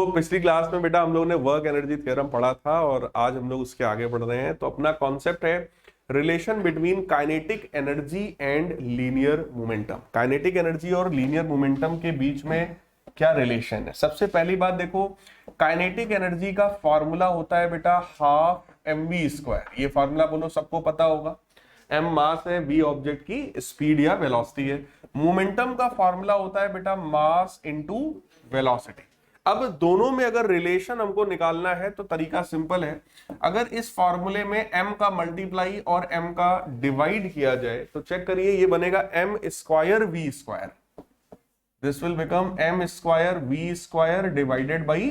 तो पिछली क्लास में बेटा हम लोगों ने वर्क एनर्जी थ्योरम पढ़ा था और आज हम लोग उसके आगे बढ़ रहे हैं। तो अपना कॉन्सेप्ट है relation between kinetic energy and linear momentum. Kinetic energy और लीनियर मोमेंटम के बीच में क्या रिलेशन है। सबसे पहली बात देखो, काइनेटिक एनर्जी का फॉर्मूला होता है बेटा हाफ एम वी स्क्वायर। ये फॉर्मूला बोलो, सबको पता होगा। एम मास है, वी ऑब्जेक्ट की स्पीड या वेलोसिटी है। मोमेंटम का फॉर्मूला होता है बेटा मास इनटू वेलोसिटी। अब दोनों में अगर रिलेशन हमको निकालना है तो तरीका सिंपल है। अगर इस फॉर्मूले में m का मल्टीप्लाई और m का डिवाइड किया जाए तो चेक करिए, ये बनेगा m square v square. This will become m square v square divided by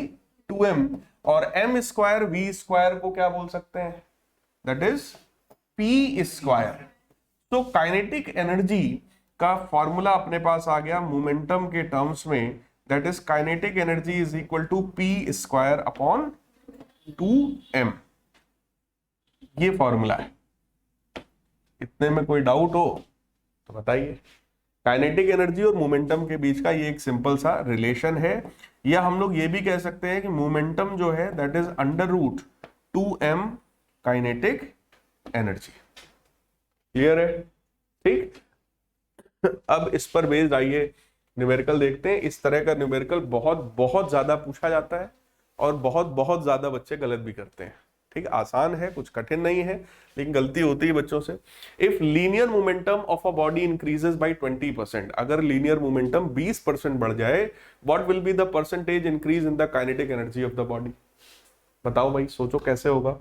2m। और m स्क्वायर v स्क्वायर को क्या बोल सकते हैं, दैट इज p स्क्वायर। तो काइनेटिक एनर्जी का फॉर्मूला अपने पास आ गया मोमेंटम के टर्म्स में, that is kinetic energy is equal to p square upon 2m। ये फॉर्मूला है। इतने में कोई डाउट हो तो बताइए। काइनेटिक एनर्जी और मोमेंटम के बीच का ये एक सिंपल सा रिलेशन है, या हम लोग ये भी कह सकते हैं कि मोमेंटम जो है that is under root 2m kinetic energy. Clear है? ठीक। अब इस पर बेस्ड आइए न्यूमेरिकल देखते हैं। इस तरह का न्यूमेरिकल बहुत ज्यादा पूछा जाता है और बहुत ज्यादा बच्चे गलत भी करते हैं। ठीक, आसान है, कुछ कठिन नहीं है, लेकिन गलती होती है बच्चों से। If linear momentum of a body increases bye 20%, अगर लीनियर मोमेंटम 20% बढ़ जाए, what will be the percentage increase in the kinetic energy of the body. बताओ भाई, सोचो कैसे होगा।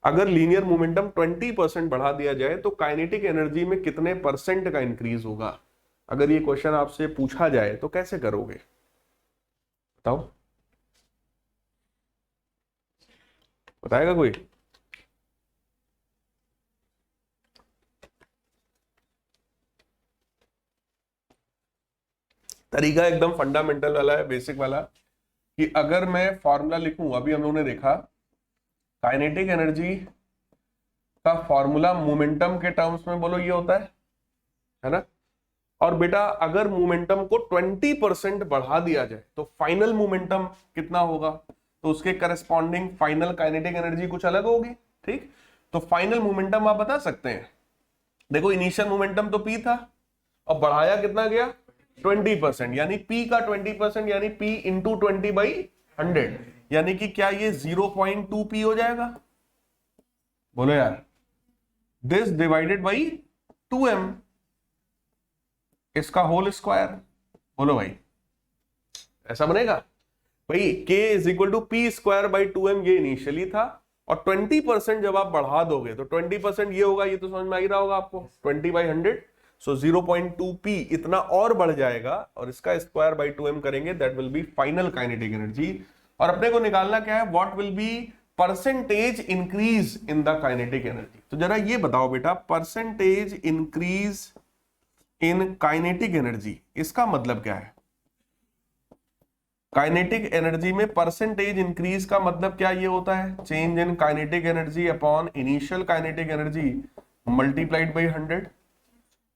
अगर लीनियर मोमेंटम 20% बढ़ा दिया जाए तो काइनेटिक एनर्जी में कितने परसेंट का इंक्रीज होगा। अगर ये क्वेश्चन आपसे पूछा जाए तो कैसे करोगे, बताओ। बताएगा कोई? तरीका एकदम फंडामेंटल वाला है, बेसिक वाला, कि अगर मैं फॉर्मूला लिखूं, अभी हम लोगों ने देखा काइनेटिक एनर्जी का फॉर्मूला मोमेंटम के टर्म्स में बोलो ये होता है ना। और बेटा अगर मोमेंटम को 20% बढ़ा दिया जाए तो फाइनल मोमेंटम कितना होगा, तो उसके करस्पॉन्डिंग फाइनल काइनेटिक एनर्जी कुछ अलग होगी। ठीक, तो फाइनल मोमेंटम आप बता सकते हैं। देखो इनिशियल मोमेंटम तो p था और बढ़ाया कितना गया 20%, यानी p का 20% यानी p इंटू 20/100, यानी कि क्या ये 0.2p हो जाएगा। बोलो यार, दिस डिवाइडेड बाई 2m इसका होल स्क्वायर। बोलो भाई, ऐसा बनेगा भाई। k is equal to P square by 2m, ये इनिशियली था, और 20% जब आप बढ़ा दोगे तो 20% ये होगा, ये तो समझ में आ ही रहा होगा आपको, 20/100। सो 0.2p इतना और बढ़ जाएगा और इसका स्क्वायर बाई 2m करेंगे, that will B final kinetic energy. और अपने को निकालना क्या है, what will be percentage increase in the kinetic energy. तो जरा ये बताओ बेटा, percentage increase in kinetic energy, इसका मतलब क्या है। काइनेटिक एनर्जी में परसेंटेज इंक्रीज का मतलब क्या ये होता है, change in kinetic energy upon initial kinetic energy multiplied by 100।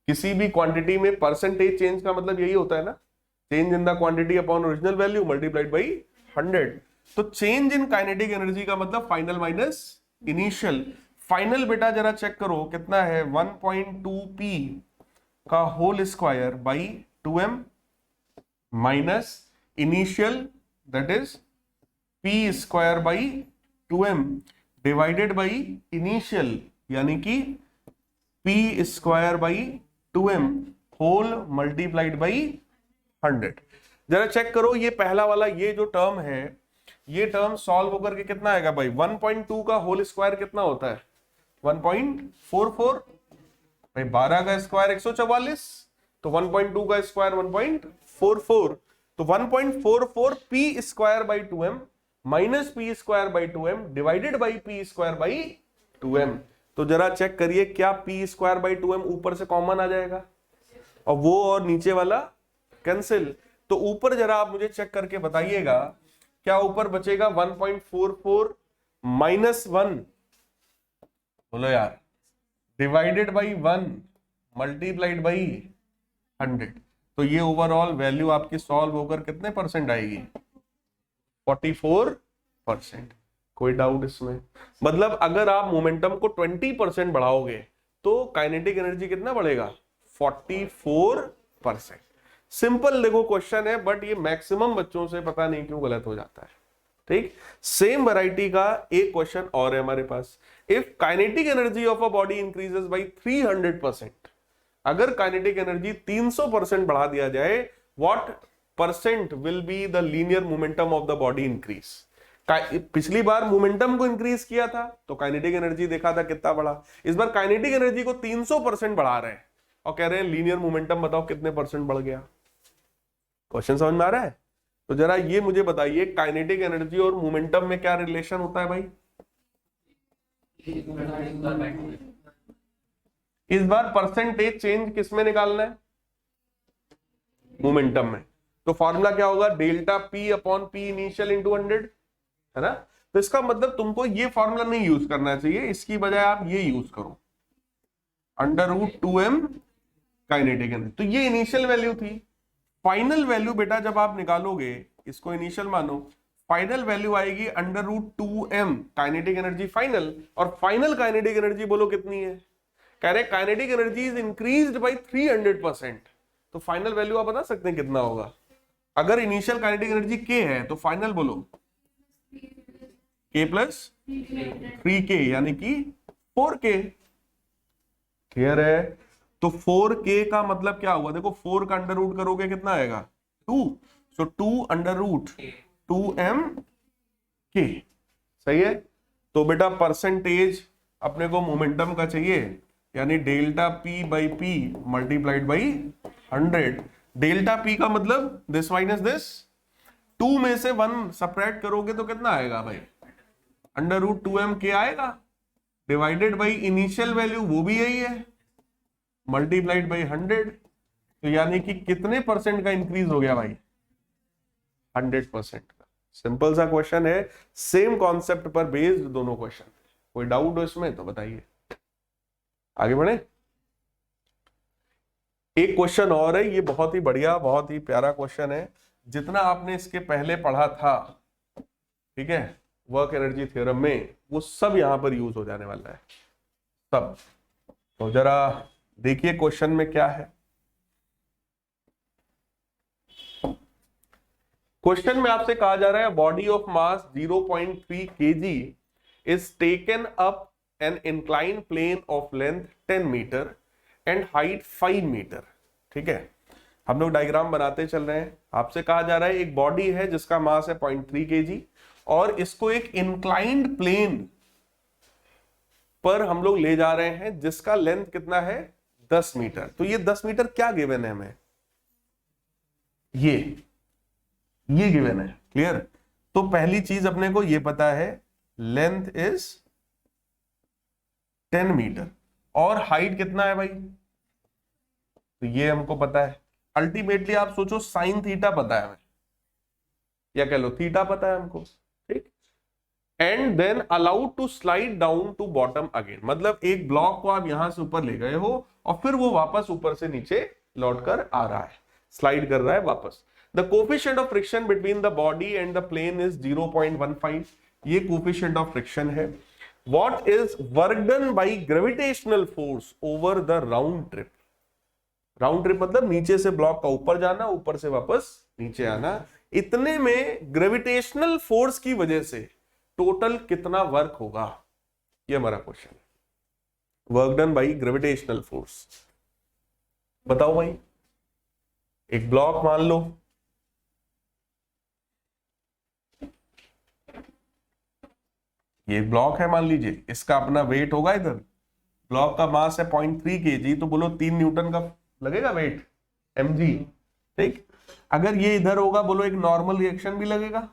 किसी भी क्वांटिटी में परसेंटेज चेंज का मतलब यही होता है ना, change in the quantity upon original value multiplied by 100। तो चेंज इन काइनेटिक एनर्जी का मतलब फाइनल माइनस इनिशियल। फाइनल बेटा जरा चेक करो कितना है, 1.2p का whole square by 2m minus initial that is p square by 2m divided by initial, यानी कि p square by 2m whole multiplied by 100। जरा चेक करो, ये पहला वाला ये जो टर्म है, ये टर्म सॉल्व होकर के कितना आएगा भाई, 1.2 का होल स्क्वायर कितना होता है 1.44 भाई, 12 का स्क्वायर 144, तो 1.2 का स्क्वायर 1.44, तो 1.44 p square by 2m minus p square by 2m divided by p square by 2m। तो जरा चेक करिए, क्या p स्क्वायर बाई 2m ऊपर से कॉमन आ जाएगा और वो और नीचे वाला कैंसिल। तो ऊपर जरा आप मुझे चेक करके बताइएगा, क्या ऊपर बचेगा 1.44 माइनस 1, बोलो यार, डिवाइडेड बाई 1 मल्टीप्लाइड बाई 100। तो ये ओवरऑल वैल्यू आपकी सॉल्व होकर कितने परसेंट आएगी, 44%। कोई डाउट इसमें? मतलब अगर आप मोमेंटम को 20% बढ़ाओगे तो काइनेटिक एनर्जी कितना बढ़ेगा? 44%। सिंपल देखो क्वेश्चन है, बट ये मैक्सिमम बच्चों से पता नहीं क्यों गलत हो जाता है। ठीक, सेम वैरायटी का एक क्वेश्चन और है हमारे पास। If kinetic energy of a body increases by 300%, अगर काइनेटिक एनर्जी 300% बढ़ा दिया जाए, what percent will be the linear momentum of the body increase? पिछली बार मोमेंटम को इंक्रीज किया था तो काइनेटिक एनर्जी देखा था कितना बढ़ा। इस बार काइनेटिक एनर्जी को 300% बढ़ा रहे हैं और कह रहे हैं लीनियर मोमेंटम बताओ कितने परसेंट बढ़ गया। क्वेश्चन समझ में आ रहा है? तो जरा ये मुझे बताइए, काइनेटिक एनर्जी और मोमेंटम में क्या रिलेशन होता है भाई? इस बार परसेंटेज चेंज किस में निकालना है? मोमेंटम में। तो फॉर्मूला क्या होगा? Delta P upon P initial into 100, है ना? तो इसका मतलब तुमको ये फॉर्मूला नहीं यूज करना चाहिए, इसकी बजाय आप ये यूज करो, √2m काइनेटिक एनर्जी। तो ये इनिशियल वैल्यू थी। फाइनल वैल्यू बेटा जब आप निकालोगे, इसको इनिशियल मानो, फाइनल वैल्यू आएगी √2m काइनेटिक एनर्जी फाइनल। और फाइनल काइनेटिक एनर्जी बोलो कितनी है? कह रहे kinetic energy is increased by 300%। तो फाइनल वैल्यू आप बता सकते हैं कितना होगा? अगर इनिशियल काइनेटिक एनर्जी k है तो फाइनल बोलो k प्लस 3k यानी कि 4k। क्लियर है? तो 4k का मतलब क्या हुआ? देखो 4 का अंडर रूट करोगे कितना आएगा? 2। सो 2√2m k। सही है? तो बेटा परसेंटेज अपने को मोमेंटम का चाहिए, यानी delta p by P multiplied by 100। Delta p का मतलब दिस माइनस दिस, 2 में से 1 सपरेट करोगे तो कितना आएगा भाई? √2m k आएगा, डिवाइडेड बाई इनिशियल वैल्यू वो भी यही है, मल्टीप्लाइड बाई 100। तो यानी कि कितने परसेंट का इंक्रीज हो गया भाई? 100% का। सिंपल सा क्वेश्चन है, सेम कॉन्सेप्ट पर बेस्ड दोनों क्वेश्चन। कोई डाउट हो इसमें तो बताइए, आगे बढ़े। एक क्वेश्चन और है, ये बहुत ही बढ़िया, बहुत ही प्यारा क्वेश्चन है। जितना आपने इसके पहले पढ़ा था, ठीक है, वर्क एनर्जी थ्योरम में, वो सब यहां पर यूज हो जाने वाला है, सब। तो जरा देखिए क्वेश्चन में क्या है। क्वेश्चन में आपसे कहा जा रहा है body of mass 0.3 kg is taken up an incline plane of length 10 metre and height 5 metre. ठीक है, हम लोग डायग्राम बनाते चल रहे हैं। आपसे कहा जा रहा है एक बॉडी है जिसका मास है 0.3 kg और इसको एक इंक्लाइंड प्लेन पर हम लोग ले जा रहे हैं जिसका लेंथ कितना है? 10 मीटर। तो ये 10 मीटर क्या गिवन है हमें? ये गिवन है। क्लियर? तो पहली चीज अपने को ये पता है, लेंथ इज 10 मीटर और हाइट कितना है भाई? तो ये हमको पता है। अल्टीमेटली आप सोचो, साइन थीटा पता है हमें, या कह लो थीटा पता है हमको। ठीक, and then allowed to slide down to bottom again. मतलब एक ब्लॉक को आप यहां से ऊपर ले गए हो और फिर वो वापस ऊपर से नीचे लौट कर आ रहा है, स्लाइड कर रहा है वापस। The coefficient of friction between the body and the plane is 0.15। ये कोफिशिएंट ऑफ फ्रिक्शन है। What is work done by gravitational force over the round trip? Round trip मतलब नीचे से ब्लॉक का ऊपर जाना, ऊपर से वापस नीचे आना। इतने में ग्रेविटेशनल फोर्स की वजह से टोटल कितना वर्क होगा? ये हमारा क्वेश्चन है। Work done by gravitational force, बताओ भाई। एक ब्लॉक मान लो, ये ब्लॉक है मान लीजिए, इसका अपना वेट होगा, इधर ब्लॉक का मास है 0.3 kg, तो बोलो 3 न्यूटन का लगेगा वेट, mg। ठीक, अगर ये इधर होगा बोलो एक नॉर्मल रिएक्शन भी लगेगा।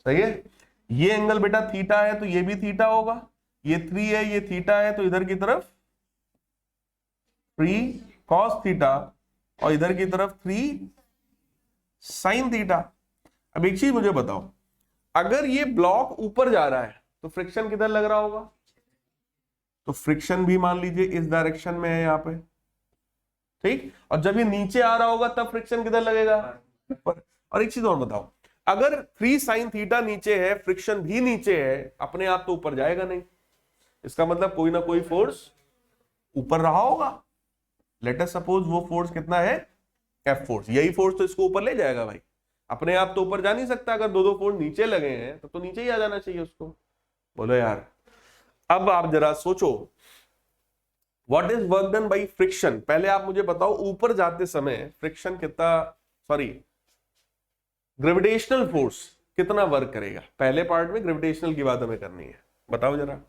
सही है? ये एंगल बेटा थीटा है तो ये भी थीटा होगा, ये 3 है, ये थीटा है, तो इधर की तरफ 3 cos थीटा और इधर की तरफ 3 sin थीटा। अब एक चीज मुझे बताओ, अगर ये ब्लॉक ऊपर जा रहा है तो फ्रिक्शन किधर लग रहा होगा? तो फ्रिक्शन भी मान लीजिए इस डायरेक्शन में है यहाँ पे। ठीक, और जब ये नीचे आ रहा होगा तब फ्रिक्शन किधर लगेगा? ऊपर। और एक चीज और बताओ, अगर 3 sin थीटा नीचे है, फ्रिक्शन भी नीचे है, अपने आप तो ऊपर जाएगा नहीं, इसका मतलब कोई ना कोई फोर्स ऊपर रहा होगा। लेट अस सपोज वो फोर्स कितना है, एफ फोर्स, यही फोर्स तो इसको ऊपर ले जाएगा भाई, अपने आप तो ऊपर जा नहीं सकता, अगर दो फोर्स नीचे लगे हैं तो नीचे ही आ जाना चाहिए उसको। बोलो यार, अब आप जरा सोचो, what is work done by friction. पहले आप मुझे बताओ, ऊपर जाते समय फ्रिक्शन कितना, सॉरी ग्रेविटेशनल फोर्स कितना वर्क करेगा। पहले पार्ट में ग्रेविटेशनल की बात हमें करनी है, बताओ जरा।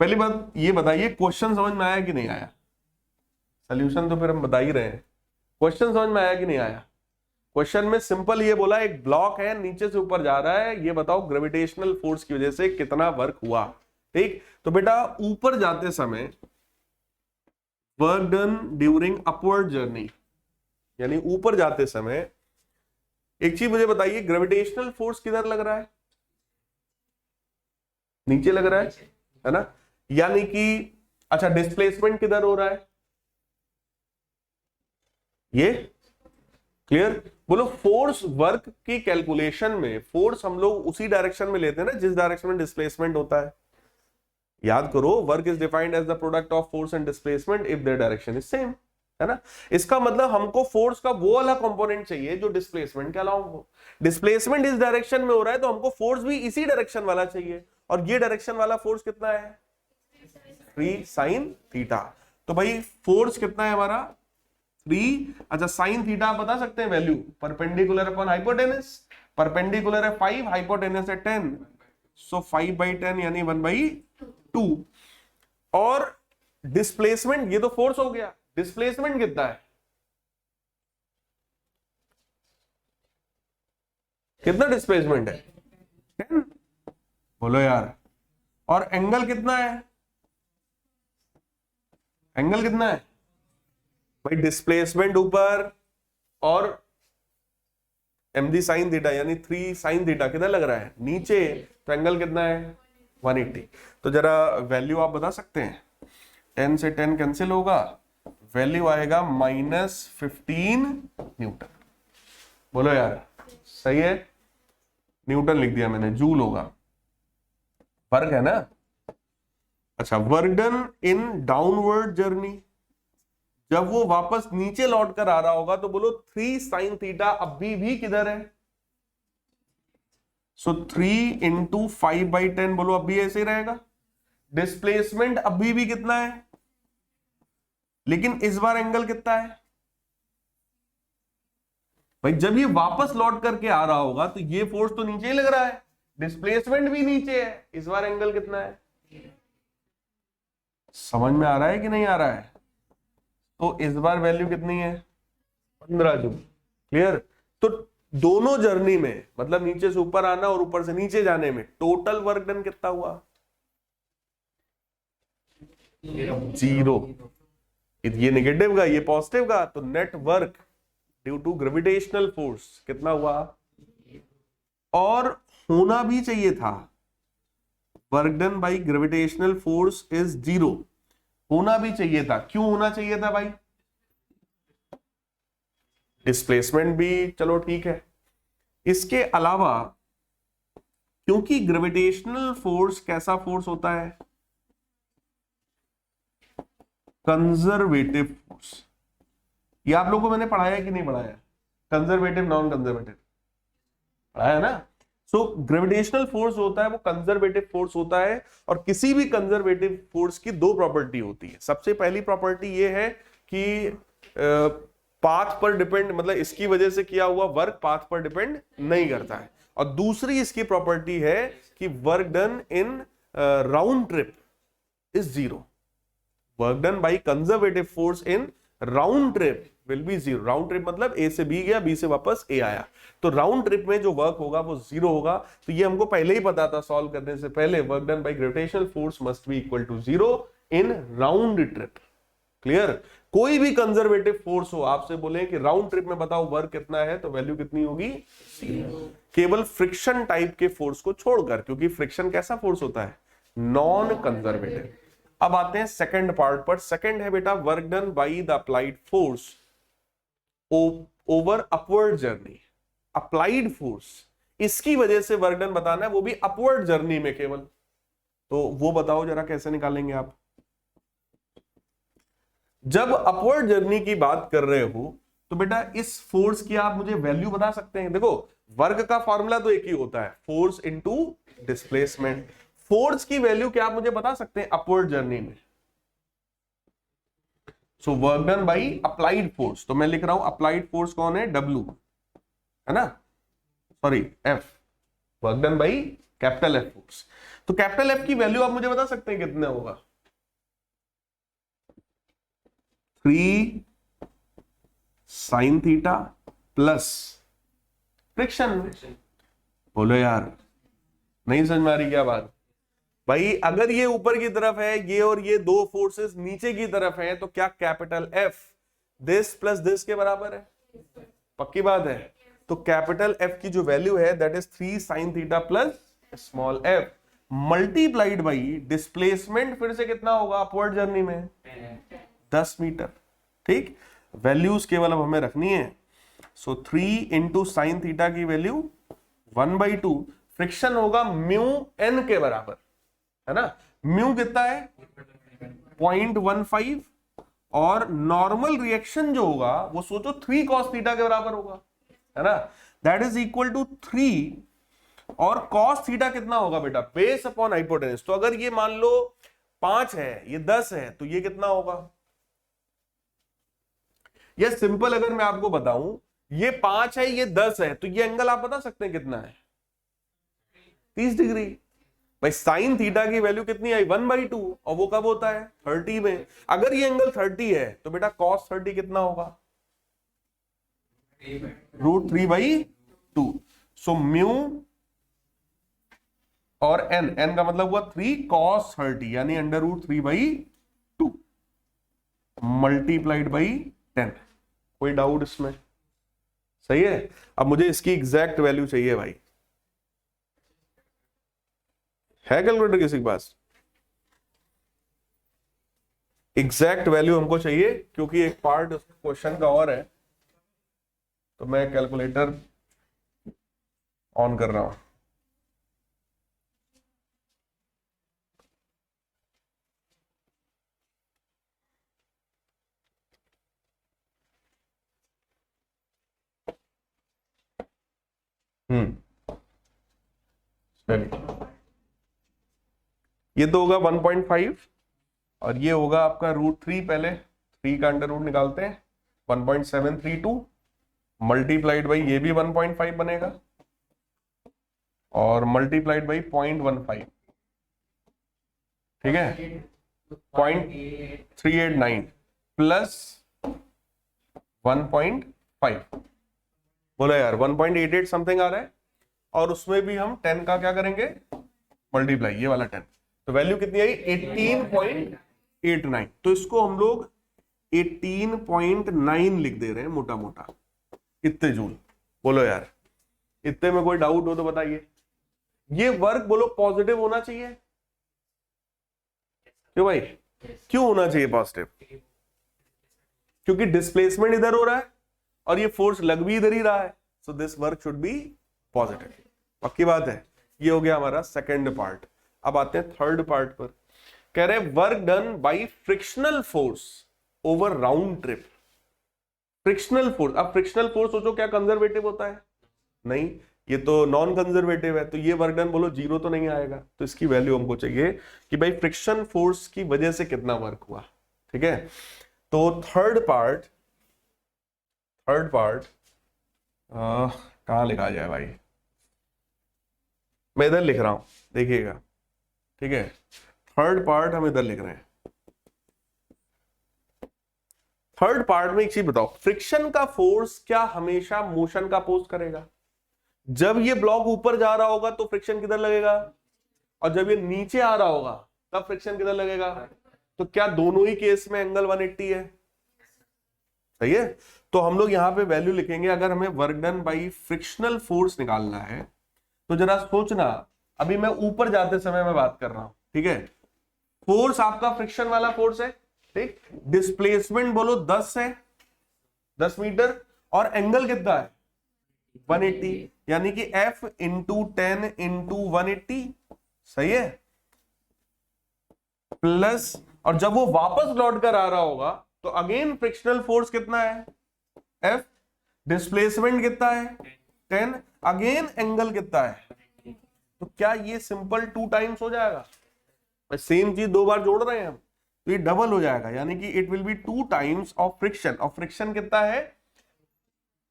पहली बात ये बताइए, क्वेश्चन समझ में आया कि नहीं आया? सोल्यूशन तो फिर हम बता ही रहे हैं, क्वेश्चन समझ में आया कि नहीं आया? क्वेश्चन में सिंपल ये बोला, एक ब्लॉक है नीचे से ऊपर जा रहा है, ये बताओ ग्रेविटेशनल फोर्स की वजह से कितना वर्क हुआ। ठीक, तो बेटा ऊपर जाते समय work done during upward journey, यानी ऊपर जाते समय, एक चीज मुझे बताइए, ग्रेविटेशनल फोर्स किधर लग रहा है? नीचे लग रहा है ना, यानी कि अच्छा डिस्प्लेसमेंट किधर हो रहा है? ये क्लियर? बोलो, फोर्स वर्क की कैलकुलेशन में फोर्स हम लोग उसी डायरेक्शन में लेते हैं ना जिस डायरेक्शन में डिस्प्लेसमेंट होता है। याद करो, work is defined as the product of force and displacement if their direction is same, है ना। इसका मतलब हमको फोर्स का वो वाला कंपोनेंट चाहिए जो डिस्प्लेसमेंट के अलावा हो। डिस्प्लेसमेंट इस डायरेक्शन में हो रहा है तो हमको फोर्स भी इसी डायरेक्शन वाला चाहिए, और ये डायरेक्शन वाला फोर्स कितना है? 3 sin थीटा। तो भाई फोर्स कितना है हमारा? 3। अच्छा sin थीटा आप बता सकते हैं value, perpendicular upon hypotenuse, perpendicular है 5, हाइपोटेनस है 10, सो 5/10 यानी 1/2। और डिस्प्लेसमेंट, ये तो फोर्स हो गया, डिस्प्लेसमेंट कितना है? कितना डिस्प्लेसमेंट है? 10। बोलो यार, और एंगल कितना है? एंगल कितना है भाई? डिस्प्लेसमेंट ऊपर और mg sin थीटा यानी 3 sin थीटा कितना लग रहा है? नीचे, तो एंगल कितना है? 180। तो जरा वैल्यू आप बता सकते हैं? 10 से 10 कैंसिल होगा, वैल्यू आएगा -15 न्यूटन। बोलो यार, सही है? न्यूटन लिख दिया मैंने, जूल होगा, वर्क है ना। अच्छा, work done in downward journey, जब वो वापस नीचे लौट कर आ रहा होगा तो बोलो 3 sin थीटा अभी भी किधर है? सो 3 × 5/10, बोलो अभी ऐसे ही रहेगा। डिस्प्लेसमेंट अभी भी कितना है, लेकिन इस बार एंगल कितना है भाई? जब ये वापस लौट करके आ रहा होगा तो ये फोर्स तो नीचे ही लग रहा है, डिस्प्लेसमेंट भी नीचे है, इस बार एंगल कितना है? समझ में आ रहा है कि नहीं आ रहा है? तो इस बार वैल्यू कितनी है? 15 जूल। क्लियर? तो दोनों जर्नी में, मतलब नीचे से ऊपर आना और ऊपर से नीचे जाने में, टोटल वर्क डन कितना हुआ? 0। ये नेगेटिव का, ये पॉजिटिव का, तो net work due to gravitational force कितना हुआ? और होना भी चाहिए था, work done by gravitational force is 0, होना भी चाहिए था। क्यों होना चाहिए था भाई? डिस्प्लेसमेंट भी चलो ठीक है, इसके अलावा क्योंकि ग्रेविटेशनल फोर्स कैसा फोर्स होता है? Conservative force. ये आप लोगों को मैंने पढ़ाया कि नहीं पढ़ाया? कंजर्वेटिव, नॉन कंजर्वेटिव पढ़ाया ना। सो ग्रेविटेशनल फोर्स होता है वो कंजर्वेटिव फोर्स होता है, और किसी भी कंजर्वेटिव फोर्स की दो प्रॉपर्टी होती है। सबसे पहली प्रॉपर्टी ये है कि पाथ पर डिपेंड, मतलब इसकी वजह से किया हुआ वर्क पाथ पर डिपेंड नहीं करता है, और दूसरी इसकी प्रॉपर्टी है कि work done in round trip is 0। Work done by conservative force in round trip will be 0। Round trip मतलब ए से बी गया, बी से वापस ए आया, तो राउंड ट्रिप में जो वर्क होगा वो 0 होगा। तो ये हमको पहले ही पता था, सॉल्व करने से पहले, work done by gravitational force must be equal to 0 in round trip. Clear? कोई भी कंजर्वेटिव फोर्स हो, आपसे बोले कि राउंड ट्रिप में बताओ वर्क कितना है, तो वैल्यू कितनी होगी? 0। केवल फ्रिक्शन टाइप के फोर्स को छोड़कर, क्योंकि फ्रिक्शन कैसा फोर्स होता है? Non conservative. अब आते हैं सेकंड पार्ट पर। सेकंड है बेटा work done by the applied force over upward journey, applied force, इसकी वजह से वर्क डन बताना है, वो भी अपवर्ड जर्नी में केवल। तो वो बताओ जरा कैसे निकालेंगे आप। जब अपवर्ड जर्नी की बात कर रहे हो तो बेटा इस फोर्स की आप मुझे वैल्यू बता सकते हैं। देखो वर्क का फॉर्मूला तो एक ही होता है, फोर्स इनटू डिस्प्लेसमेंट। फोर्स की वैल्यू क्या आप मुझे बता सकते हैं अपवर्ड जर्नी में? सो work done by applied force, तो मैं लिख रहा हूं अप्लाइड फोर्स कौन है? W, है ना, sorry F, work done by capital F force. तो कैपिटल F की वैल्यू आप मुझे बता सकते हैं कितना होगा? 3 साइन थीटा प्लस फ्रिक्शन। बोलो यार, नहीं समझ में आ रही क्या बात? भाई अगर ये ऊपर की तरफ है ये और ये दो फोर्सेस नीचे की तरफ हैं, तो क्या capital F this plus this के बराबर है? पक्की बात है। तो कैपिटल F की जो वैल्यू है that is 3 sine theta plus small f multiplied by displacement, फिर से कितना होगा अपवर्ड जर्नी में? 10 मीटर। ठीक, वैल्यूज केवल अब हमें रखनी है। सो 3 इंटू साइन थीटा की वैल्यू 1/2, फ्रिक्शन होगा म्यू n के बराबर, है ना। म्यू कितना है? 0.15, और नॉर्मल रिएक्शन जो होगा वो सोचो 3 cos थीटा के बराबर होगा, है ना, दैट इज इक्वल टू 3। और cos थीटा कितना होगा बेटा? Base upon hypotenuse. तो अगर ये मान लो 5 है, ये 10 है, तो ये कितना होगा? ये सिंपल, अगर मैं आपको बताऊं ये 5 है ये 10 है, तो ये एंगल आप बता सकते हैं कितना है? 30 डिग्री। भाई साइन थीटा की वैल्यू कितनी आई? 1/2, और वो कब होता है? 30 में। अगर ये एंगल 30 है तो बेटा cos 30 कितना होगा? √3/2। सो म्यू और n का मतलब हुआ 3 cos 30, यानी √3/2 मल्टीप्लाइड बाई 10। कोई डाउट इसमें? सही है। अब मुझे इसकी एग्जैक्ट वैल्यू चाहिए भाई। है कैलकुलेटर किसी के पास? एग्जैक्ट वैल्यू हमको चाहिए, क्योंकि एक पार्ट क्वेश्चन का और है, तो मैं कैलकुलेटर ऑन कर रहा हूं। ये तो होगा 1.5, और ये होगा आपका √3, पहले 3 का अंडर रूट निकालते हैं, 1.732 मल्टीप्लाइड बाई ये भी 1.5 बनेगा, और मल्टीप्लाइड बाई 0.15, ठीक है, 0.389 प्लस 1.5। बोलो यार 1.88 समथिंग आ रहा है, और उसमें भी हम 10 का क्या करेंगे? मल्टीप्लाई, ये वाला 10। तो वैल्यू कितनी आई? 18.89। तो इसको हम लोग 18.9 लिख दे रहे हैं मोटा मोटा, इतने जूल। बोलो यार, इतने में कोई डाउट हो तो बताइए। ये वर्क बोलो पॉजिटिव होना चाहिए, क्यों भाई? क्यों होना चाहिए पॉजिटिव? क्योंकि डिस्प्लेसमेंट इधर हो रहा है और ये फोर्स लग भी इधर ही रहा है, so this work should be positive. पक्की बात है। ये हो गया हमारा सेकंड पार्ट। अब आते हैं थर्ड पार्ट पर। कह रहे हैं work done bye frictional force over round trip. Frictional force, अब फ्रिक्शनल फोर्स सोचो क्या कंजर्वेटिव होता है? नहीं, ये तो नॉन कंजर्वेटिव है, तो ये वर्क डन बोलो 0 तो नहीं आएगा। तो इसकी वैल्यू हमको चाहिए कि भाई फ्रिक्शन फोर्स की वजह से कितना वर्क हुआ। ठीक है, तो थर्ड पार्ट कहां लिखा जाए भाई? मैं इधर लिख रहा हूं, देखिएगा। ठीक है, थर्ड पार्ट हम इधर लिख रहे हैं। थर्ड पार्ट में एक चीज बताओ, फ्रिक्शन का फोर्स क्या हमेशा मोशन का अपोज करेगा? जब ये ब्लॉक ऊपर जा रहा होगा तो फ्रिक्शन किधर लगेगा, और जब ये नीचे आ रहा होगा तब फ्रिक्शन किधर लगेगा? तो क्या दोनों ही केस में एंगल 180 है? सही है। तो हम लोग यहां पे वैल्यू लिखेंगे, अगर हमें work done by frictional force निकालना है तो जरा सोचना, अभी मैं ऊपर जाते समय मैं बात कर रहा हूं, ठीक है। फोर्स आपका फ्रिक्शन वाला फोर्स है, ठीक। डिस्प्लेसमेंट बोलो 10 है, 10 मीटर, और एंगल कितना है 180, यानी कि F इंटू 10 इंटू 180, सही है। प्लस, और जब वो वापस लौट कर आ रहा होगा तो अगेन फ्रिक्शनल फोर्स कितना है F, डिस्प्लेसमेंट कितना है 10, अगेन एंगल कितना है। तो क्या ये सिंपल 2 टाइम्स हो जाएगा? सेम चीज 2 बार जोड़ रहे हैं हम, तो ये डबल हो जाएगा, यानी कि it will be 2 times of friction. और फ्रिक्शन कितना है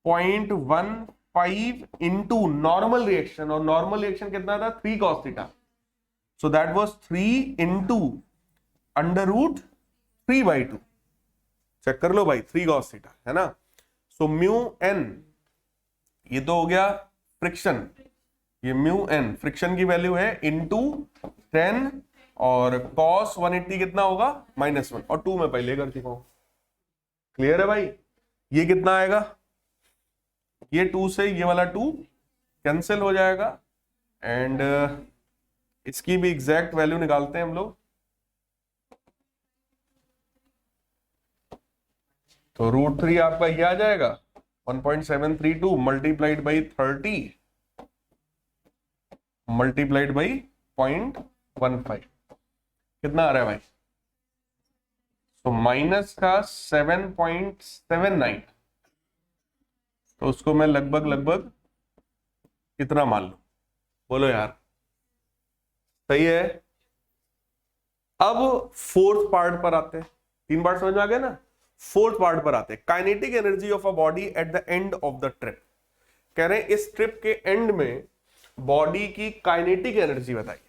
0.15 इंटू नॉर्मल रिएक्शन, और नॉर्मल रिएक्शन कितना था 3 cos theta, so that was 3 into √3/2, check कर लो भाई, 3 cos थीटा है ना। सो म्यू एन, ये तो हो गया फ्रिक्शन, ये म्यू एन फ्रिक्शन की वैल्यू है इंटू 10, और cos 180 कितना होगा -1, और 2 में पहले कर चुका हूं। क्लियर है भाई? ये कितना आएगा, ये 2 से ये वाला 2 कैंसिल हो जाएगा, एंड इसकी भी एग्जैक्ट वैल्यू निकालते हैं हम लोग। तो √3 आपका ये आ जाएगा 1.732 मल्टीप्लाइड बाई 30 मल्टीप्लाइड बाई 0.15, कितना आ रहा है भाई? तो माइनस का 7.79, तो उसको मैं लगभग कितना मान लूं, बोलो यार, सही है। अब फोर्थ पार्ट पर आते हैं, 3 पार्ट समझ में आ गया ना। फोर्थ पार्ट पर आते हैं, kinetic energy of a body at the end of the trip. कह रहे हैं इस ट्रिप के एंड में बॉडी की काइनेटिक एनर्जी बताइए,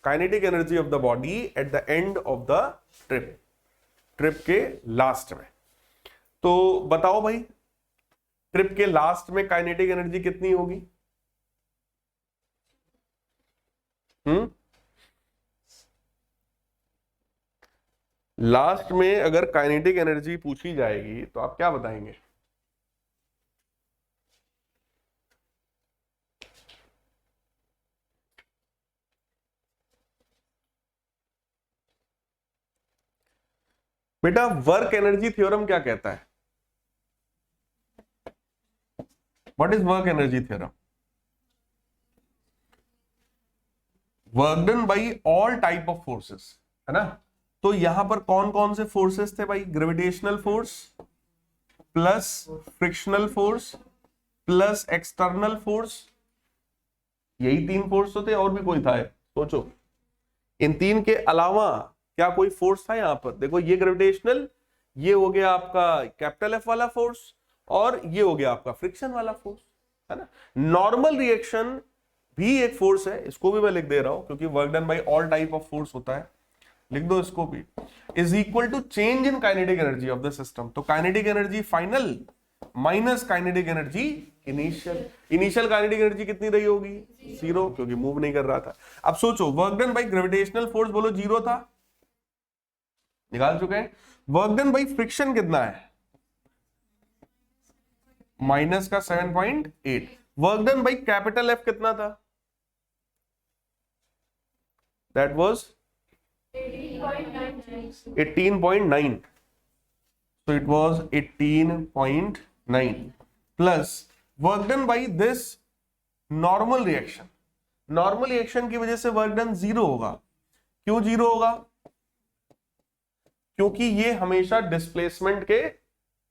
kinetic energy of the body at the end of the trip, trip के लास्ट में। तो बताओ भाई, ट्रिप के लास्ट में काइनेटिक एनर्जी कितनी होगी? लास्ट में अगर काइनेटिक एनर्जी पूछी जाएगी तो आप क्या बताएंगे? बेटा वर्क एनर्जी थ्योरम क्या कहता है? What is work energy theorem? Work done by all type of forces, है ना। तो यहां पर कौन कौन से फोर्सेस थे भाई? Gravitational force plus frictional force plus external force, यही 3 फोर्स तो थे, और भी कोई था? सोचो, इन 3 के अलावा क्या कोई फोर्स था यहां पर? देखो, ये ग्रेविटेशनल, ये हो गया आपका कैपिटल F वाला फोर्स, और ये हो गया आपका फ्रिक्शन वाला फोर्स, है ना। नॉर्मल रिएक्शन भी एक फोर्स है, इसको भी मैं लिख दे रहा हूं क्योंकि work done by all type of force होता है, लिख दो इसको भी, is equal to change in kinetic energy of the system. तो kinetic energy final minus kinetic energy initial. Initial kinetic energy कितनी रही होगी? 0, क्योंकि मूव नहीं कर रहा था। अब सोचो, work done by gravitational force बोलो 0 था, निकाल चुके हैं। वर्क डन बाय फ्रिक्शन कितना है? माइनस का 7.8। Work done by capital F कितना था? That was 18.9, so it was 18.9 plus work done by this normal reaction. Normal reaction की वजह से वर्क डन 0 होगा। क्यों 0 होगा? क्योंकि ये हमेशा डिस्प्लेसमेंट के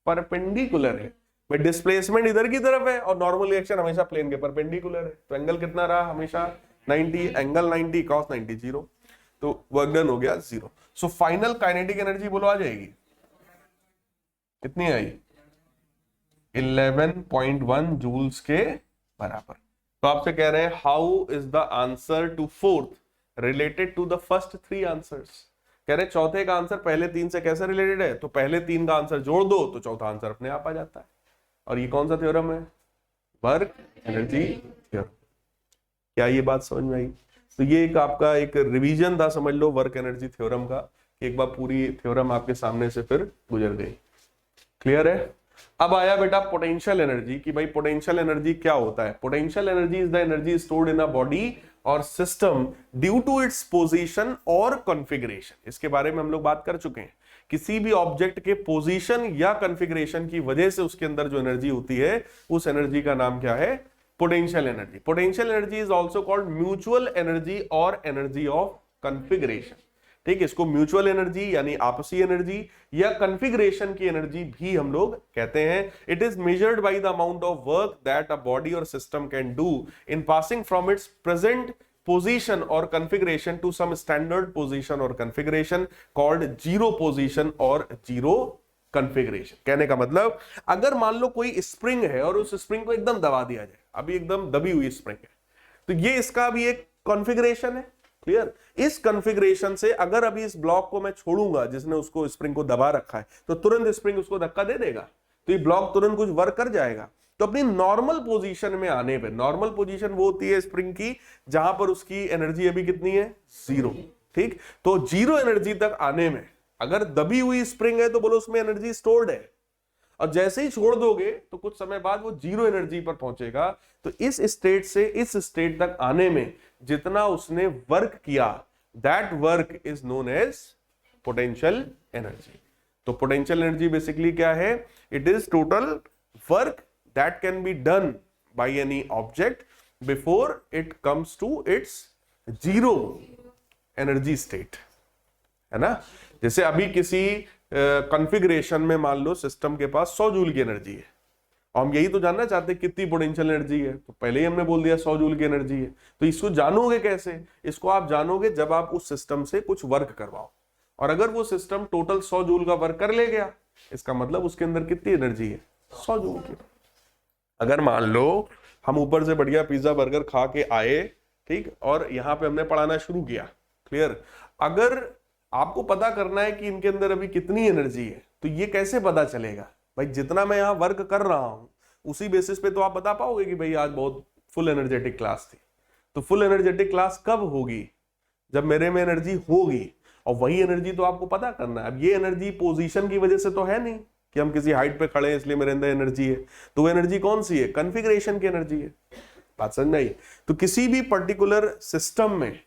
परपेंडिकुलर है। भाई डिस्प्लेसमेंट इधर की तरफ है और नॉर्मल रिएक्शन हमेशा प्लेन के परपेंडिकुलर है, तो एंगल कितना रहा? हमेशा 90, एंगल 90 cos 90 0, तो वर्क डन हो गया 0। सो फाइनल काइनेटिक एनर्जी बोलो आ जाएगी, कितनी आई? 11.1 जूल्स के बराबर। तो आपसे कह रहे हैं how is the answer to fourth related to the first 3 answers. कह रहे हैं चौथे का आंसर पहले 3 से कैसे रिलेटेड है? तो पहले 3 का आंसर जोड़ दो तो चौथा आंसर अपने आप आ जाता है। और ये कौन सा थ्योरम है? Work energy theorem. क्या ये बात समझ में आई? तो ये एक आपका एक रिवीजन था, समझ लो, वर्क एनर्जी थ्योरम का। एक बार पूरी थ्योरम आपके सामने से फिर गुजर गई। क्लियर है? अब आया बेटा पोटेंशियल एनर्जी कि भाई पोटेंशियल एनर्जी क्या होता है? Potential energy is the energy stored in a body or system due to its position or configuration. इसके बारे में हम लोग बात कर चुके हैं किसी भी ऑब्जेक्ट के पोजीशन या कॉन्फ़िगरेशन की वजह से उसके अंदर जो एनर्जी होती है उस एनर्जी का नाम क्या है? Potential energy. Potential energy is also called mutual energy और एनर्जी ऑफ कॉन्फ़िगरेशन। ठीक है, इसको म्यूचुअल एनर्जी यानी आपसी एनर्जी या कॉन्फ़िगरेशन की एनर्जी भी हम लोग कहते हैं। It is measured by the amount of work that a body or system can do in passing from its present position or configuration to some standard position or configuration called zero position or zero configuration। कहने का मतलब, अगर मान लो कोई spring है और उस spring को एकदम दबा दिया जाए, अभी एकदम दबी हुई स्प्रिंग है, तो ये इसका भी एक कॉन्फ़िगरेशन है। क्लियर? इस कॉन्फ़िगरेशन से अगर अभी इस ब्लॉक को मैं छोड़ूंगा जिसने उसको स्प्रिंग को दबा रखा है, तो तुरंत स्प्रिंग उसको धक्का दे देगा, तो ये ब्लॉक तुरंत कुछ वर्क कर जाएगा। तो अपनी नॉर्मल पोजीशन में आने पे, नॉर्मल पोजीशन वो होती है स्प्रिंग की जहां पर उसकी एनर्जी अभी कितनी है? 0। ठीक, तो 0 एनर्जी तक आने में अगर दबी हुई स्प्रिंग है तो बोलो उसमें एनर्जी स्टोर्ड है, और जैसे ही छोड़ दोगे तो कुछ समय बाद वो 0 एनर्जी पर पहुंचेगा। तो इस स्टेट से इस स्टेट तक आने में जितना उसने वर्क किया, that work is known as potential energy. तो पोटेंशियल एनर्जी बेसिकली क्या है? It is total work that can be done by any object before it comes to its zero energy state, है ना? जैसे अभी किसी कॉन्फ़िगरेशन में मान लो सिस्टम के पास 100 जूल की एनर्जी है, और हम यही तो जानना चाहते हैं कितनी पोटेंशियल एनर्जी है, तो पहले ही हमने बोल दिया 100 जूल की एनर्जी है। तो इसको जानोगे कैसे? इसको आप जानोगे जब आप उस सिस्टम से कुछ वर्क करवाओ, और अगर वो सिस्टम टोटल 100 जूल का वर्क कर ले गया, इसका मतलब उसके अंदर कितनी एनर्जी है? 100 जूल की। अगर मान लो हम ऊपर से बढ़िया पिज्जा बर्गर खा के आए, ठीक, और यहां पे हमने पढ़ाना शुरू किया। क्लियर? अगर आपको पता करना है कि इनके अंदर अभी कितनी एनर्जी है, तो ये कैसे पता चलेगा? भाई जितना मैं यहां वर्क कर रहा हूं उसी बेसिस पे तो आप बता पाओगे कि भाई आज बहुत फुल एनर्जेटिक क्लास थी। तो फुल एनर्जेटिक क्लास कब होगी? जब मेरे में एनर्जी होगी, और वही एनर्जी तो आपको पता करना है। अब ये एनर्जी पोजीशन की वजह से तो है नहीं कि हम किसी हाइट पे खड़े हैं इसलिए मेरे अंदर एनर्जी है, तो वो एनर्जी कौन सी है? कॉन्फ़िगरेशन की एनर्जी है। बात समझ आई? तो किसी भी पर्टिकुलर सिस्टम में,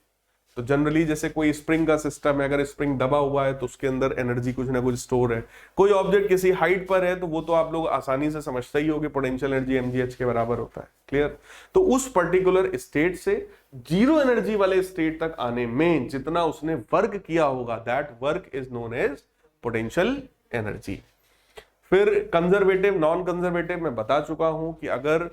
तो जनरली जैसे कोई स्प्रिंग का सिस्टम है, अगर स्प्रिंग दबा हुआ है तो उसके अंदर एनर्जी कुछ ना कुछ स्टोर है। कोई ऑब्जेक्ट किसी हाइट पर है तो वो तो आप लोग आसानी से समझते ही होंगे, पोटेंशियल एनर्जी mgh के बराबर होता है। क्लियर? तो उस पर्टिकुलर स्टेट से 0 एनर्जी वाले स्टेट तक आने में जितना उसने वर्क किया होगा, that work is known as potential energy. फिर कंजर्वेटिव, नॉन कंजर्वेटिव मैं बता चुका हूं कि अगर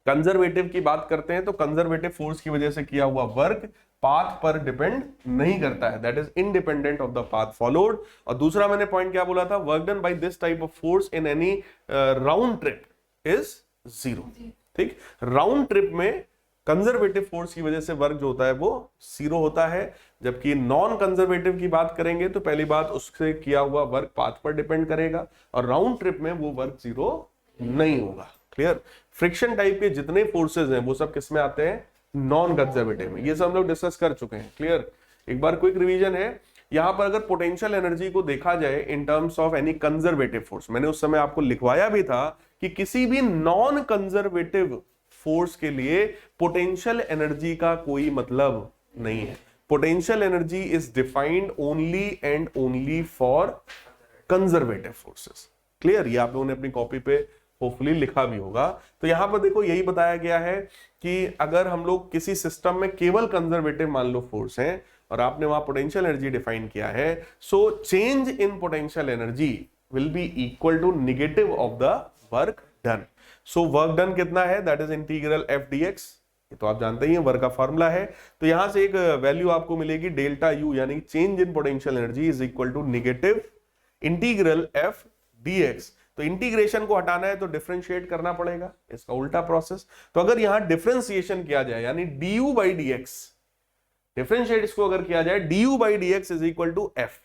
कंजर्वेटिव की बात करते हैं तो कंजर्वेटिव फोर्स की वजह से किया हुआ वर्क पाथ पर डिपेंड नहीं करता है, that is independent of the path followed. और दूसरा मैंने पॉइंट क्या बोला था? Work done by this type of force in any round trip is 0। ठीक, राउंड ट्रिप में कंजर्वेटिव फोर्स की वजह से वर्क जो होता है वो 0 होता है, जबकि नॉन कंजर्वेटिव की बात करेंगे तो पहली बात उससे किया हुआ वर्क पाथ पर डिपेंड करेगा, और राउंड ट्रिप में वो वर्क 0 नहीं होगा। क्लियर? फ्रिक्शन टाइप के जितने फोर्सेज हैं वो सब किस में आते हैं? नॉन कंजर्वेटिव में। ये सब हम लोग डिस्कस कर चुके हैं। क्लियर? एक बार क्विक रिवीजन है यहां पर। अगर पोटेंशियल एनर्जी को देखा जाए in terms of any conservative force, मैंने उस समय आपको लिखवाया भी था कि किसी भी नॉन कंजर्वेटिव फोर्स के लिए पोटेंशियल एनर्जी का कोई मतलब नहीं है। Potential energy is defined only and only for conservative forces. Clear? ये आप लोगों ने अपनी कॉपी पे होपफुली लिखा भी होगा। तो यहां पर देखो यही बताया गया है कि अगर हम लोग किसी सिस्टम में केवल कंजर्वेटिव मान लो फोर्स है और आपने वहां पोटेंशियल एनर्जी डिफाइन किया है, so change in potential energy will be equal to negative of the work done. So work done कितना है? That is integral F D X. ये तो आप जानते ही हैं, वर्क का फॉर्मूला है। तो यहां से एक वैल्यू आपको मिलेगी डेल्टा यू, यानी change in potential energy is equal to negative integral F D X. तो इंटीग्रेशन को हटाना है तो डिफरेंशिएट करना पड़ेगा, इसका उल्टा प्रोसेस। तो अगर यहां डिफरेंशिएशन किया जाए यानी du by D X, differentiate इसको अगर किया जाए du by D X is equal to F.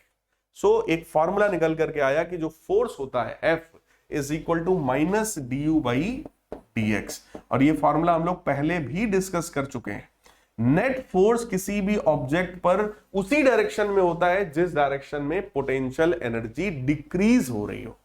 So एक फॉर्मूला निकल करके आया कि जो फोर्स होता है F is equal to minus du by D X, और ये फॉर्मूला हम लोग पहले भी डिस्कस कर चुके हैं। नेट फोर्स किसी भी ऑब्जेक्ट पर उसी डायरेक्शन में होता है जिस डायरेक्शन में पोटेंशियल एनर्जी डिक्रीज हो रही हो।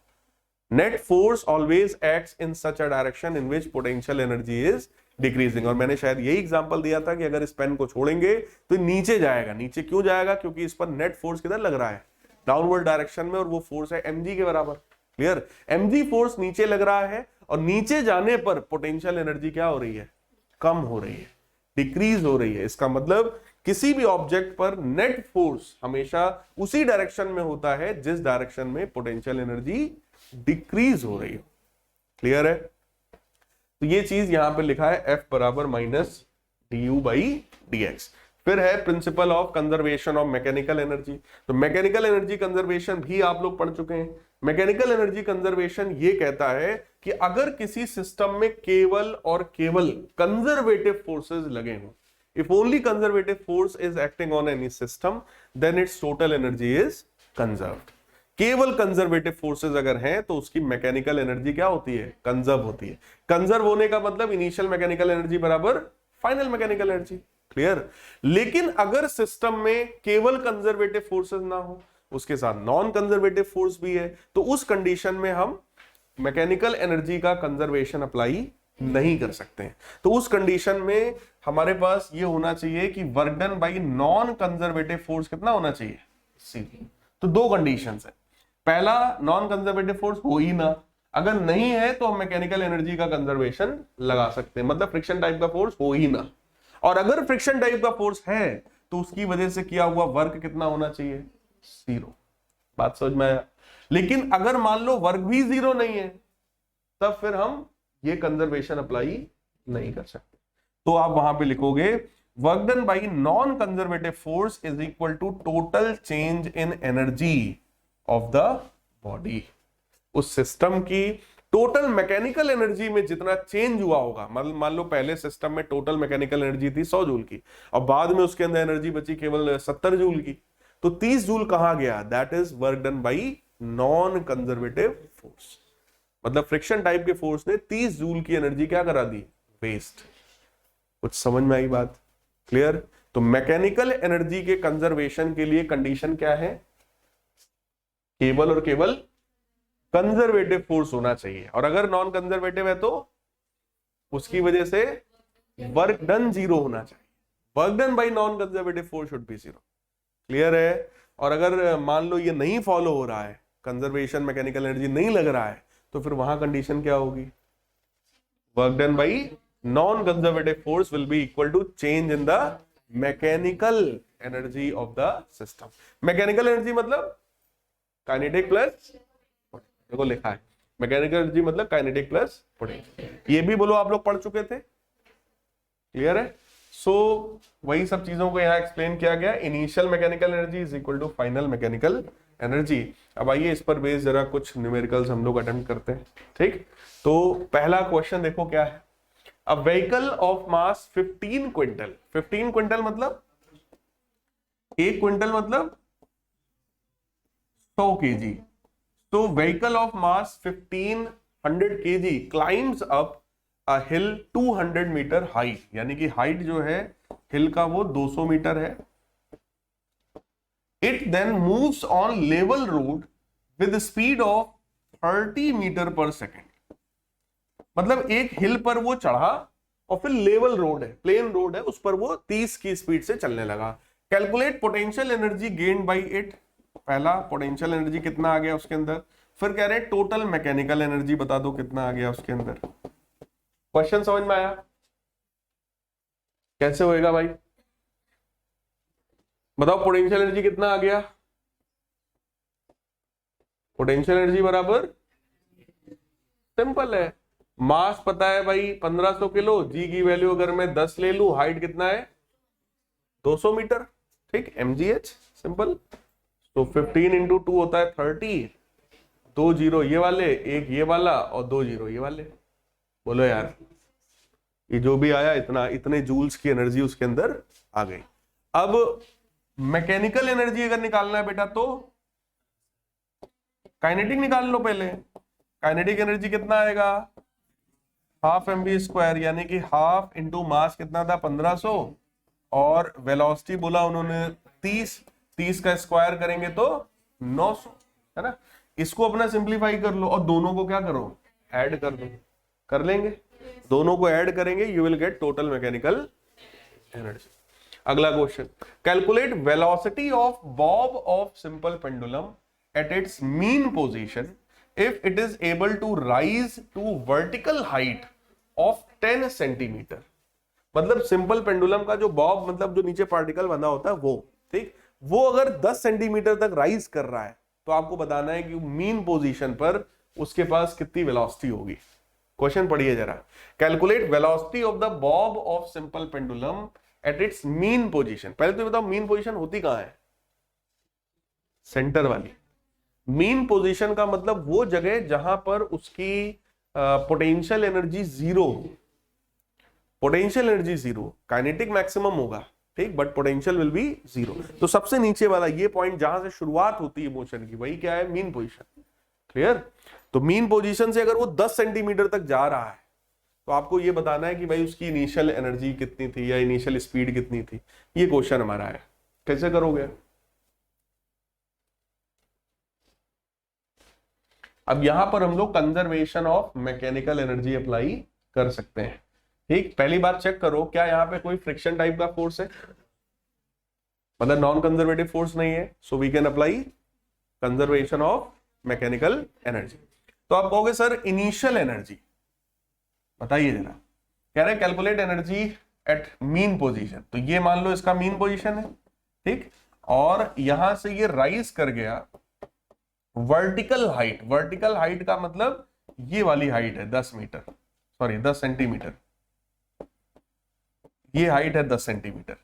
Net force always acts in such a direction in which potential energy is decreasing। और मैंने शायद यही एग्जांपल दिया था कि अगर इस पेन को छोड़ेंगे तो नीचे जाएगा। नीचे क्यों जाएगा? क्योंकि इस पर नेट फोर्स किधर लग रहा है? डाउनवर्ड डायरेक्शन में, और वो फोर्स है mg के बराबर। क्लियर? mg फोर्स नीचे लग रहा है और नीचे जाने पर पोटेंशियल एनर्जी क्या हो रही है? कम हो रही है, डिक्रीज हो रही है। इसका मतलब किसी भी ऑब्जेक्ट पर नेट फोर्स हमेशा उसी डायरेक्शन में होता है जिस डायरेक्शन में पोटेंशियल एनर्जी डिक्रीज हो रही हो। क्लियर है? तो ये चीज यहां पे लिखा है F बराबर माइनस du/dx। फिर है principle of conservation of mechanical energy. तो मैकेनिकल एनर्जी कंजर्वेशन भी आप लोग पढ़ चुके हैं। मैकेनिकल एनर्जी कंजर्वेशन ये कहता है कि अगर किसी सिस्टम में केवल और केवल कंजर्वेटिव फोर्सेस लगे हों, if only conservative force is acting on any system, then its total energy is conserved. केवल कंजर्वेटिव फोर्सेस अगर हैं तो उसकी मैकेनिकल एनर्जी क्या होती है? कंजर्व होती है। कंजर्व होने का मतलब इनिशियल मैकेनिकल एनर्जी बराबर फाइनल मैकेनिकल एनर्जी। क्लियर? लेकिन अगर सिस्टम में केवल कंजर्वेटिव फोर्सेस ना हो, उसके साथ नॉन कंजर्वेटिव फोर्स भी है, तो उस कंडीशन में हम मैकेनिकल एनर्जी का कंजर्वेशन अप्लाई नहीं कर सकते हैं। तो उस कंडीशन में हमारे पास ये होना चाहिए कि work done by non conservative force कितना होना चाहिए? C। तो दो कंडीशंस है। पहला, नॉन कंजर्वेटिव फोर्स हो ही ना, अगर नहीं है तो हम मैकेनिकल एनर्जी का कंजर्वेशन लगा सकते हैं, मतलब फ्रिक्शन टाइप का फोर्स हो ही ना। और अगर फ्रिक्शन टाइप का फोर्स है तो उसकी वजह से किया हुआ वर्क कितना होना चाहिए? 0। बात समझ में आया? लेकिन अगर मान लो वर्क भी 0 नहीं है, तब फिर हम ये कंजर्वेशन अप्लाई नहीं कर सकते। तो आप वहां पे लिखोगे work done by non conservative force is equal to total change in energy of the body. उस सिस्टम की टोटल मैकेनिकल एनर्जी में जितना चेंज हुआ होगा, मान लो पहले सिस्टम में टोटल मैकेनिकल एनर्जी थी 100 जूल की, और बाद में उसके अंदर एनर्जी बची केवल 70 जूल की, तो 30 जूल कहां गया? That is work done by non conservative force. मतलब फ्रिक्शन टाइप के फोर्स ने 30 जूल की एनर्जी क्या करा दी? वेस्ट। कुछ समझ में आई बात? क्लियर? तो मैकेनिकल एनर्जी के कंजर्वेशन के लिए कंडीशन क्या है? केवल और केवल कंजर्वेटिव फोर्स होना चाहिए, और अगर नॉन कंजर्वेटिव है तो उसकी वजह से वर्क डन 0 होना चाहिए। Work done by non conservative force should be 0। Clear है? और अगर मान लो ये नहीं फॉलो हो रहा है, कंजर्वेशन मैकेनिकल एनर्जी नहीं लग रहा है, तो फिर वहां कंडीशन क्या होगी? Work done by non conservative force will be equal to change in the mechanical energy of the system. Mechanical energy मतलब काइनेटिक प्लस, देखो लिखा है मैकेनिकल एनर्जी मतलब काइनेटिक प्लस पोटेंशियल। ये भी बोलो आप लोग पढ़ चुके थे। क्लियर है? सो वही सब चीजों को यहाँ एक्सप्लेन किया गया। Initial mechanical energy is equal to final mechanical energy. अब आइए इस पर बेस जरा कुछ न्यूमेरिकल्स हम लोग अटेम्प्ट करते हैं। ठीक, तो पहला क्वेश्चन देखो क्या है। A vehicle of mass 15 quintal, 15 quintal मतलब 1 क्विंटल मतलब 100 kg। तो vehicle of mass 1500 kg climbs up a hill 200 metre height, यानी कि हाइट जो है हिल का वो 200 मीटर है। It then moves on level road with speed of 30 metre per second. मतलब एक हिल पर वो चढ़ा और फिर लेवल रोड है, प्लेन रोड है, उस पर वो 30 की स्पीड से चलने लगा। Calculate potential energy gained by it. पहला पोटेंशियल एनर्जी कितना आ गया उसके अंदर, फिर कह रहे टोटल मैकेनिकल एनर्जी बता दो कितना आ गया उसके अंदर। क्वेश्चन समझ में आया? कैसे होएगा भाई बताओ? पोटेंशियल एनर्जी कितना आ गया? पोटेंशियल एनर्जी बराबर सिंपल है, मास पता है भाई 1500 किलो, जी की वैल्यू अगर मैं 10 ले लूं, हाइट कितना है 200 मीटर। ठीक, mgh सिंपल। तो 15 इंटू 2 होता है 30, 2 जीरो ये वाले, एक ये वाला और 2 जीरो ये वाले। बोलो यार, ये जो भी आया इतना, इतने जूल्स की एनर्जी उसके अंदर आ गई। अब मैकेनिकल एनर्जी अगर निकालना है बेटा तो काइनेटिक निकाल लो पहले। काइनेटिक एनर्जी कितना आएगा? हाफ mv², यानी कि हाफ इंटू मास कितना था 1500, और वेलोसिटी बोला उन्होंने 30 का स्क्वायर करेंगे तो 900, है ना। इसको अपना सिंप्लीफाई कर लो और दोनों को क्या करो, ऐड कर दो। कर लेंगे, दोनों को ऐड करेंगे, you will get total mechanical energy. अगला question, calculate velocity of bob of simple pendulum at its mean position if it is able to rise to vertical height of 10 centimetre. मतलब simple pendulum का जो Bob, मतलब जो नीचे particle बना होता है वो, ठीक, वो अगर 10 सेंटीमीटर तक राइज कर रहा है तो आपको बताना है कि मीन पोजीशन पर उसके पास कितनी वेलोसिटी होगी। क्वेश्चन पढ़िए जरा, calculate velocity of the Bob of simple pendulum at its mean position. पहले तो बताओ मीन पोजीशन होती कहां है? सेंटर वाली। मीन पोजीशन का मतलब वो जगह जहां पर उसकी potential energy zero, potential energy zero, kinetic maximum होगा, ठीक, but potential will be zero. तो सबसे नीचे वाला ये पॉइंट जहां से शुरुआत होती है मोशन की, वही क्या है? Mean position. क्लियर? तो मीन पोजीशन से अगर वो 10 सेंटीमीटर तक जा रहा है तो आपको ये बताना है कि भाई उसकी इनिशियल एनर्जी कितनी थी या इनिशियल स्पीड कितनी थी। ये क्वेश्चन हमारा है। कैसे करोगे? अब यहां पर हम लोग conservation of mechanical energy apply कर सकते हैं। ठीक, पहली बात चेक करो, क्या यहाँ पे कोई फ्रिक्शन टाइप का फोर्स है? मतलब नॉन कंजर्वेटिव फोर्स नहीं है, so we can apply conservation of mechanical energy. तो आप कहोगे सर इनिशियल एनर्जी बताइए जरा। कह रहे calculate energy at mean position, तो ये मान लो इसका मीन पोजीशन है, ठीक, और यहां से ये राइज कर गया वर्टिकल हाइट। वर्टिकल हाइट का मतलब ये वाली हाइट है 10 मीटर, सॉरी 10 सेंटीमीटर, ये हाइट है 10 सेंटीमीटर।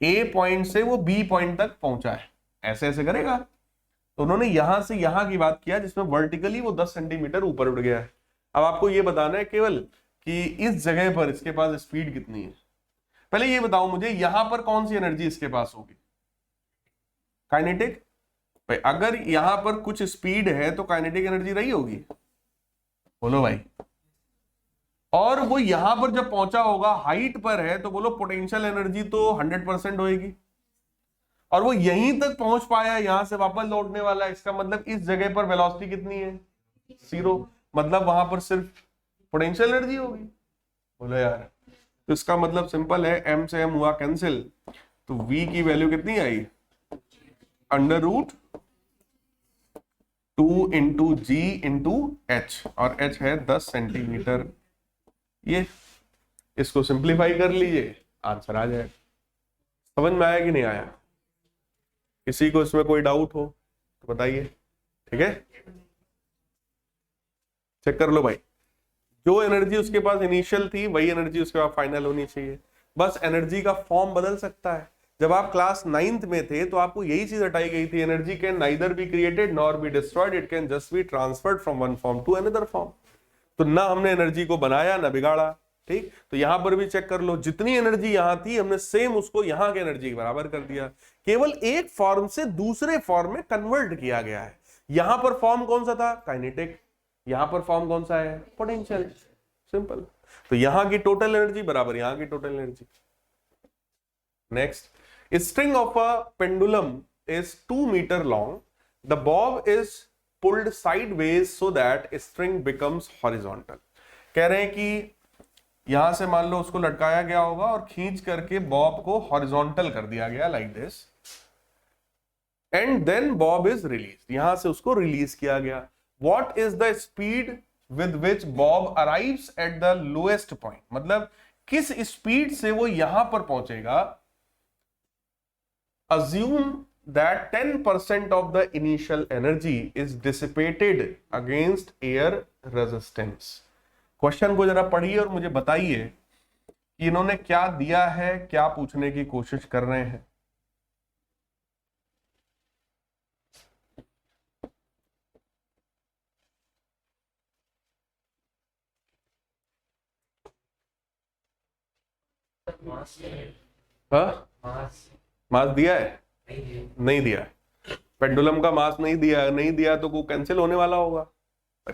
ए पॉइंट से वो बी पॉइंट तक पहुंचा है, ऐसे ऐसे करेगा। तो उन्होंने यहां से यहां की बात किया जिसमें वर्टिकली वो 10 सेंटीमीटर ऊपर उठ गया है। अब आपको ये बताना है केवल कि इस जगह पर इसके पास स्पीड कितनी है। पहले ये बताओ मुझे, यहां पर कौन सी एनर्जी इसके पास होगी? काइनेटिक। अगर यहां पर कुछ स्पीड है तो काइनेटिक एनर्जी रही होगी, बोलो भाई। और वो यहां पर जब पहुंचा होगा, हाइट पर है, तो बोलो पोटेंशियल एनर्जी तो 100% होएगी। और वो यहीं तक पहुंच पाया, यहां से वापस लौटने वाला है, इसका मतलब इस जगह पर वेलोसिटी कितनी है? जीरो। मतलब वहां पर सिर्फ पोटेंशियल एनर्जी होगी। बोलो यार, तो इसका मतलब सिंपल है, m से m हुआ कैंसिल, तो v की वैल्यू कितनी आई? अंडर रूट 2 इंटू जी इंटू एच, और h है 10 सेंटीमीटर। ये इसको सिंप्लीफाई कर लीजिए, आंसर आ जाएगा। समझ में आया कि नहीं आया? किसी को इसमें कोई डाउट हो तो बताइए, ठीक है? चेक कर लो भाई, जो एनर्जी उसके पास इनिशियल थी वही एनर्जी उसके पास फाइनल होनी चाहिए। बस एनर्जी का फॉर्म बदल सकता है। जब आप क्लास 9th में थे तो आपको यही चीज हटाई गई थी, energy can neither be created nor be destroyed, it can just be transferred from one form to another form. तो ना हमने एनर्जी को बनाया ना बिगाड़ा, ठीक। तो यहां पर भी चेक कर लो, जितनी एनर्जी यहां थी हमने सेम उसको यहां की एनर्जी के बराबर कर दिया, केवल एक फॉर्म से दूसरे फॉर्म में कन्वर्ट किया गया है। यहां पर फॉर्म कौन सा था? काइनेटिक। यहां पर फॉर्म कौन सा है? पोटेंशियल। सिंपल। तो यहां की टोटल एनर्जी बराबर यहां की total energy. Next, string of a pendulum is 2 metre long, the bob is pulled sideways so that string becomes horizontal. कह रहे हैं कि यहां से मान लो उसको लटकाया गया होगा और खींच करके बॉब को हॉरिजॉन्टल कर दिया गया like this, and then bob is release. यहां से उसको रिलीज किया गया। What is the speed with which bob arrives at the lowest point, मतलब किस स्पीड से वो यहां पर पहुंचेगा। assume that 10% of the initial energy is dissipated against air resistance। Question को जरा पढ़िए और मुझे बताइए कि इन्होंने क्या दिया है, क्या पूछने की कोशिश कर रहे हैं। हाँ, मास दिया है? नहीं दिया है। पेंडुलम का मास नहीं दिया, नहीं दिया तो वो कैंसिल होने वाला होगा।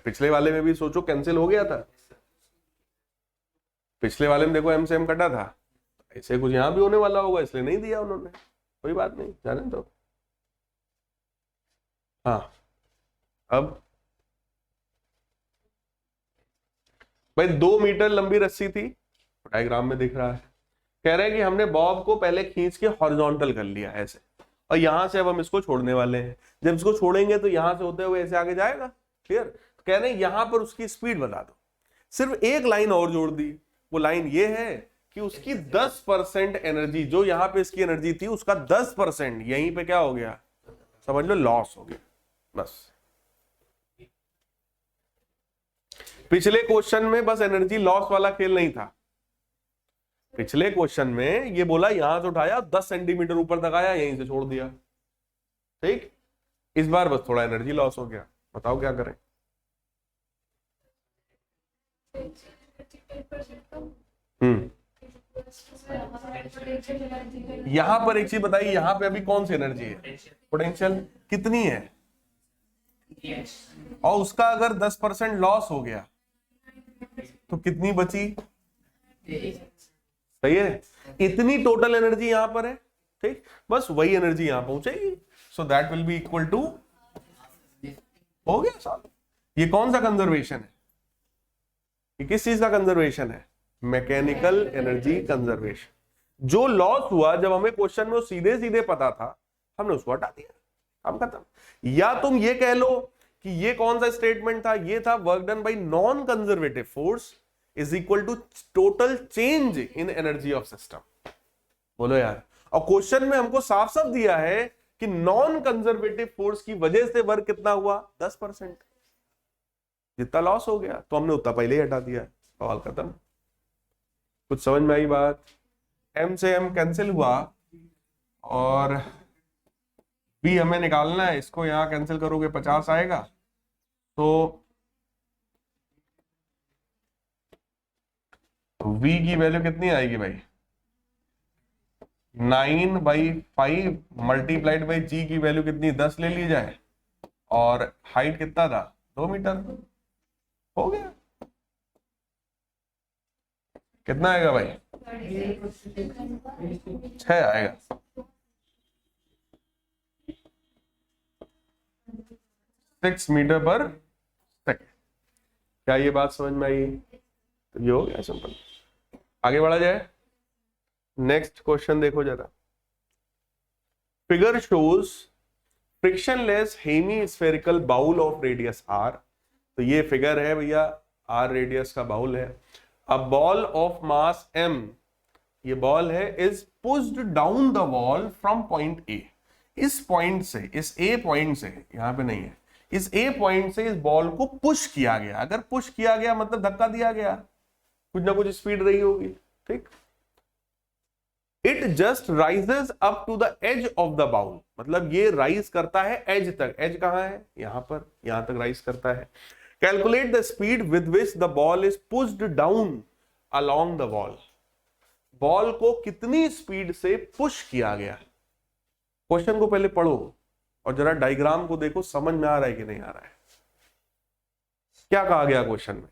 पिछले वाले में भी सोचो कैंसिल हो गया था, पिछले वाले में देखो m से m कटा था, ऐसे कुछ यहां भी होने वाला होगा, इसलिए नहीं दिया उन्होंने। कोई बात नहीं, जाने दो। हाँ, अब भाई 2 मीटर लंबी रस्सी थी, डायग्राम में दिख रहा है, कह रहे हैं कि हमने बॉब को पहले खींच के हॉरिजॉन्टल कर लिया ऐसे, और यहां से अब हम इसको छोड़ने वाले हैं। जब इसको छोड़ेंगे तो यहां से होते हुए ऐसे आगे जाएगा। क्लियर? तो कह रहे हैं यहां पर उसकी स्पीड बता दो। सिर्फ एक लाइन और जोड़ दी, वो लाइन ये है कि उसकी 10% एनर्जी, जो यहां पे इसकी एनर्जी थी उसका 10% यहीं पे क्या हो गया, समझ लो लॉस हो गया। बस पिछले क्वेश्चन में बस एनर्जी लॉस वाला खेल नहीं था। पिछले क्वेश्चन में ये बोला यहां से उठाया 10 सेंटीमीटर ऊपर तक आया, यहीं से छोड़ दिया। ठीक, इस बार बस थोड़ा एनर्जी लॉस हो गया। बताओ क्या करें? यहां पर एक चीज बताइए, यहां पे अभी कौन सी एनर्जी है? पोटेंशियल। कितनी है? और उसका अगर 10% लॉस हो गया तो कितनी बची? सही है, इतनी टोटल एनर्जी यहां पर है। ठीक, बस वही एनर्जी यहां पहुंचेगी, so that will be equal to, हो गया साहब। ये कौन सा कंजर्वेशन है? ये किस चीज का कंजर्वेशन है? Mechanical energy conservation. जो लॉस हुआ जब हमें क्वेश्चन में वो सीधे सीधे पता था, हमने उसको हटा दिया, काम खत्म। या तुम ये कह लो कि ये कौन सा स्टेटमेंट था? ये था work done by non conservative force is equal to total change in energy of system. बोलो यार। और क्वेश्चन में हमको साफ साफ दिया है कि नॉन कंजर्वेटिव फोर्स की वजह से वर्क कितना हुआ? 10%। जितना लॉस हो गया तो हमने उतना पहले ही हटा दिया, सवाल खत्म। कुछ समझ में आई बात? एम से एम कैंसिल हुआ और बी हमें निकालना है, इसको यहां कैंसिल करोगे 50 आएगा, तो v की वैल्यू कितनी आएगी भाई? 9/5 मल्टीप्लाइड बाई जी की वैल्यू कितनी? 10 ले ली जाए, और हाइट कितना था? 2 मीटर। हो गया। कितना आएगा भाई? 6 आएगा। 6 मीटर पर सेकेंड। क्या ये बात समझ में आई? तो ये हो गया सिंपल। आगे बढ़ा जाए। नेक्स्ट क्वेश्चन देखो जरा। Figure shows frictionless hemispherical bowl of radius R. तो ये फिगर है भैया, आर रेडियस का बाउल है। A ball of mass m, ये बॉल है, is pushed down the wall from point A. इस पॉइंट से, इस ए पॉइंट से, यहां पे नहीं है, इस ए पॉइंट से इस बॉल को पुश किया गया। अगर पुश किया गया मतलब धक्का दिया गया, कुछ ना कुछ स्पीड रही होगी। ठीक, it just rises up to the edge of the bowl, मतलब ये राइज करता है एज तक। एज कहां है? यहां पर, यहां तक राइज करता है। Calculate the speed with which the ball is pushed down along the wall. Ball को कितनी स्पीड से पुश किया गया? क्वेश्चन को पहले पढ़ो और जरा डायग्राम को देखो, समझ में आ रहा है कि नहीं आ रहा है? क्या कहा गया क्वेश्चन में?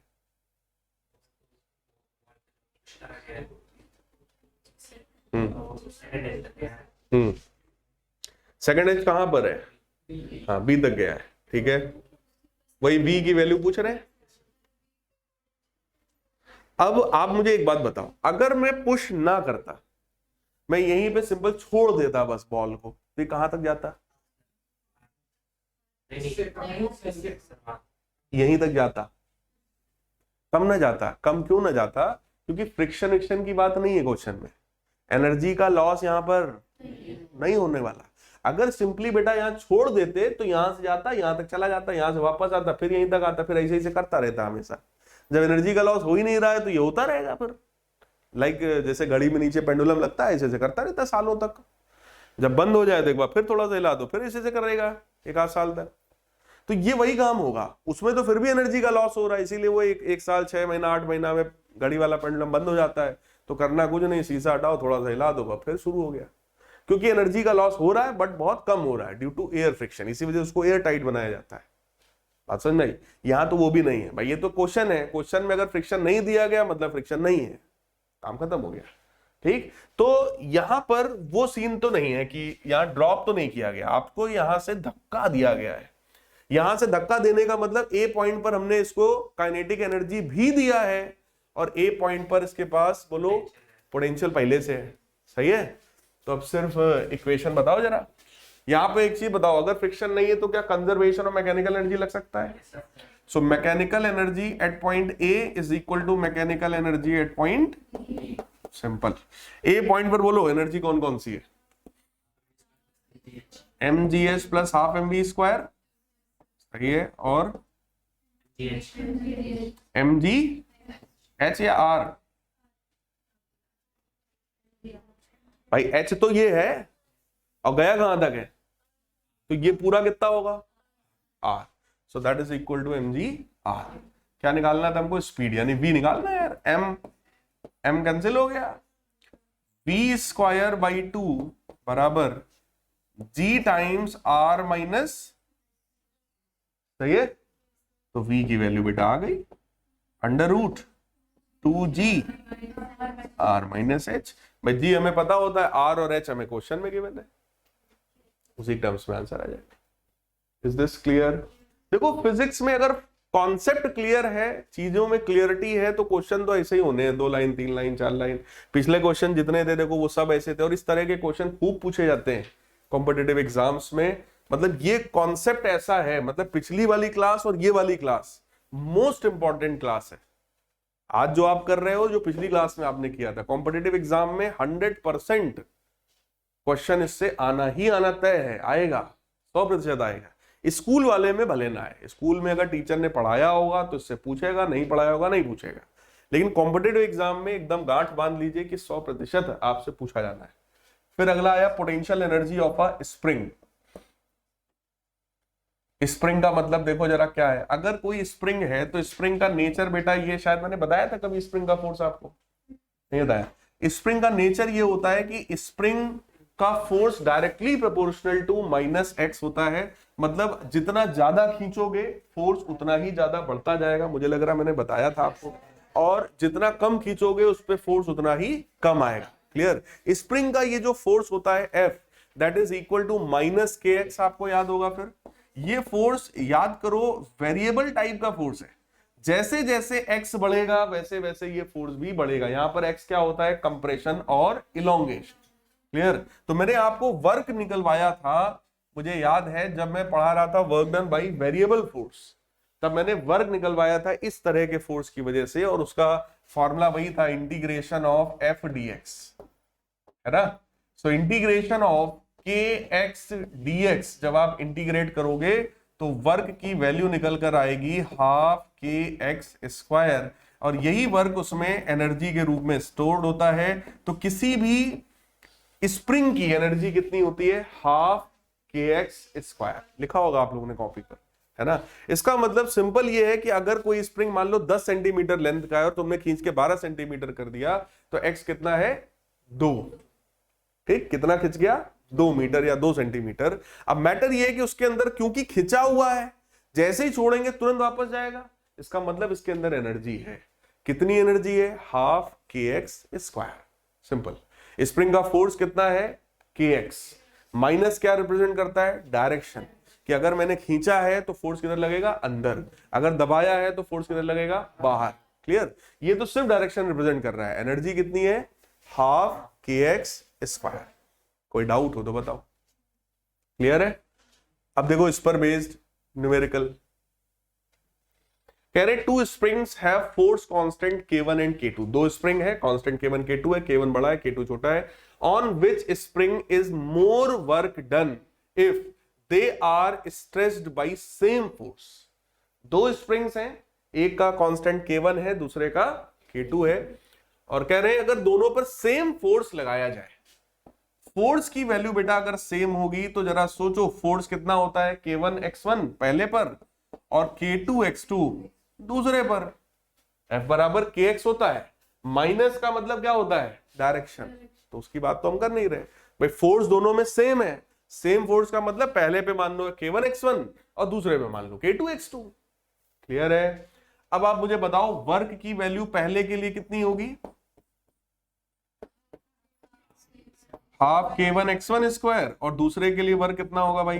सेकेंड एज कहां पर है? हाँ, बी तक गया है। ठीक है, वही बी की वैल्यू पूछ रहे हैं। अब आप मुझे एक बात बताओ, अगर मैं पुश ना करता, मैं यहीं पे सिंपल छोड़ देता बस बॉल को, तो ये कहां तक जाता? यहीं तक जाता। कम ना जाता। कम क्यों ना जाता? क्योंकि फ्रिक्शन विक्शन की बात नहीं है क्वेश्चन में। एनर्जी का लॉस यहां पर नहीं होने वाला। अगर सिंपली बेटा यहां छोड़ देते तो यहां से जाता, यहां तक चला जाता, यहां से वापस आता, फिर यहीं तक आता, फिर ऐसे ऐसे करता रहता हमेशा। जब एनर्जी का लॉस हो ही नहीं रहा है तो ये होता रहेगा फिर। लाइक जैसे घड़ी में नीचे पेंडुलम लगता है, ऐसे ऐसे करता रहता है सालों तक। जब बंद हो जाए तो एक बार फिर थोड़ा सा हिला दो, फिर ऐसे ऐसे करेगा 1 आध साल तक। तो ये वही काम होगा। उसमें तो फिर भी एनर्जी का लॉस हो रहा है, इसीलिए वो एक साल 6 महीना 8 महीना में घड़ी वाला पेंडुलम बंद हो जाता है। तो करना कुछ नहीं, शीशा हटाओ, थोड़ा सा हिला दो, फिर शुरू हो गया। क्योंकि एनर्जी का लॉस हो रहा है बट बहुत कम हो रहा है ड्यू टू एयर फ्रिक्शन, इसी वजह से उसको एयर टाइट बनाया जाता है। बात समझ में आई? यहां तो वो भी नहीं है भाई, ये तो क्वेश्चन है। क्वेश्चन में अगर फ्रिक्शन नहीं दिया गया मतलब फ्रिक्शन नहीं है, काम खत्म हो गया। ठीक, तो यहां पर वो सीन तो नहीं है कि यहां ड्रॉप तो नहीं किया गया, आपको यहां से धक्का दिया गया है। यहां से धक्का देने का मतलब ए पॉइंट पर हमने इसको काइनेटिक एनर्जी भी दिया है, और ए पॉइंट पर इसके पास बोलो पोटेंशियल पहले से है, सही है। तो अब सिर्फ इक्वेशन बताओ जरा। यहाँ पे एक चीज बताओ, अगर फ्रिक्शन नहीं है तो क्या कंजर्वेशन ऑफ मैकेनिकल एनर्जी लग सकता है? So mechanical energy at point A is equal to mechanical energy at point, simple. A point पर बोलो एनर्जी कौन कौन सी है? mgs plus half mv square, सही है, और mg h या r? भाई h तो ये है और गया कहां तक है, तो ये पूरा कितना होगा? r, so that is equal to mg r। क्या निकालना था हमको? स्पीड, यानी v निकालना है यार। m कैंसिल हो गया, v स्क्वायर बाई 2 बराबर g टाइम्स r माइनस, सही है, तो v की वैल्यू बेटा आ गई under root 2g r minus h। भाई g हमें पता होता है, r और h हमें क्वेश्चन में गिवन है, उसी टर्म्स में आंसर आ जाएगा। Is this clear? देखो फिजिक्स में अगर कॉन्सेप्ट क्लियर है, चीजों में क्लियरिटी है, तो क्वेश्चन तो ऐसे ही होने हैं, 2 लाइन 3 लाइन 4 लाइन। पिछले क्वेश्चन जितने थे देखो वो सब ऐसे थे, और इस तरह के क्वेश्चन खूब पूछे जाते हैं कॉम्पिटिटिव एग्जाम्स में। मतलब ये कॉन्सेप्ट ऐसा है, मतलब पिछली वाली क्लास और ये वाली क्लास मोस्ट इंपॉर्टेंट क्लास है। आज जो आप कर रहे हो, जो पिछली क्लास में आपने किया था, कॉम्पिटिटिव एग्जाम में 100% क्वेश्चन इससे आना ही आना तय है, आएगा, 100% आएगा। स्कूल वाले में भले ना आए, स्कूल में अगर टीचर ने पढ़ाया होगा तो इससे पूछेगा, नहीं पढ़ाया होगा नहीं पूछेगा, लेकिन कॉम्पिटिटिव एग्जाम में एकदम गांठ बांध लीजिए कि 100% आपसे पूछा जाना है। फिर अगला आया potential energy of a spring. Spring का मतलब देखो जरा क्या है। अगर कोई स्प्रिंग है तो स्प्रिंग का नेचर बेटा, ये शायद मैंने बताया था कभी स्प्रिंग का फोर्स आपको, नहीं बताया। स्प्रिंग का नेचर ये होता है कि स्प्रिंग का force directly proportional to minus X होता है। मतलब जितना ज्यादा खींचोगे फोर्स उतना ही ज्यादा बढ़ता जाएगा, मुझे लग रहा मैंने बताया था आपको, और जितना कम खींचोगे उस पर फोर्स उतना ही कम आएगा। क्लियर? स्प्रिंग का ये जो फोर्स होता है F, that is equal to minus K X, आपको याद होगा। फिर ये फोर्स याद करो वेरिएबल टाइप का फोर्स है, जैसे जैसे x बढ़ेगा वैसे वैसे ये फोर्स भी बढ़ेगा। यहां पर x क्या होता है? कंप्रेशन और इलोंगेशन। क्लियर? तो मैंने आपको वर्क निकलवाया था, मुझे याद है जब मैं पढ़ा रहा था work done by variable force, तब मैंने वर्क निकलवाया था इस तरह के फोर्स की वजह से, और उसका फॉर्मूला वही था integration of F D x, है ना। सो इंटीग्रेशन ऑफ के एक्स डी एक्स जब आप इंटीग्रेट करोगे तो वर्क की वैल्यू निकल कर आएगी हाफ के एक्स स्क्वायर, और यही वर्क उसमें एनर्जी के रूप में स्टोर्ड होता है। तो किसी भी स्प्रिंग की एनर्जी कितनी होती है? हाफ के एक्स स्क्वायर, लिखा होगा आप लोगों ने कॉपी पर, है ना। इसका मतलब सिंपल ये है कि अगर कोई स्प्रिंग मान लो 10 सेंटीमीटर लेंथ का है और तुमने खींच के 12 सेंटीमीटर कर दिया, तो एक्स कितना है? 2। ठीक, कितना खिंच गया? 2 मीटर या 2 सेंटीमीटर। अब मैटर ये है कि उसके अंदर क्योंकि खिंचा हुआ है, जैसे ही छोड़ेंगे तुरंत वापस जाएगा, इसका मतलब इसके अंदर एनर्जी है। कितनी एनर्जी है? Half K X square. Simple. Spring का फोर्स कितना है? के एक्स। माइनस क्या रिप्रेजेंट करता है? डायरेक्शन, कि अगर मैंने खींचा है तो फोर्स किधर लगेगा? अंदर। अगर दबाया है तो फोर्स किधर लगेगा? बाहर। क्लियर? ये तो सिर्फ डायरेक्शन रिप्रेजेंट कर रहा है। एनर्जी कितनी है? Half K X square. कोई डाउट हो तो बताओ। क्लियर है? अब देखो इस पर बेस्ड न्यूमेरिकल कह रहे two springs have force constant K1 and K2। 2 spring है, कांस्टेंट K1 K2 है, K1 बड़ा है K2 छोटा है। On which spring is more work done if they are stressed by same force. 2 springs हैं, एक का कांस्टेंट K1 है, दूसरे का K2 है, और कह रहे हैं अगर दोनों पर सेम फोर्स लगाया जाए, फोर्स की वैल्यू बेटा अगर सेम होगी तो जरा सोचो फोर्स कितना होता है? K1 x1 पहले पर और K2 x2 दूसरे पर। F बराबर kx होता है, माइनस का मतलब क्या होता है? डायरेक्शन। तो उसकी बात तो हम कर नहीं रहे भाई, फोर्स दोनों में सेम है। सेम फोर्स का मतलब पहले पे मान लो K1 x1 और दूसरे पे मान लो K2 x2। क्लियर है? अब आप मुझे बताओ वर्क की वैल्यू पहले के लिए कितनी होगी? हाफ K1 x1 स्क्वायर, और दूसरे के लिए वर्क कितना होगा भाई?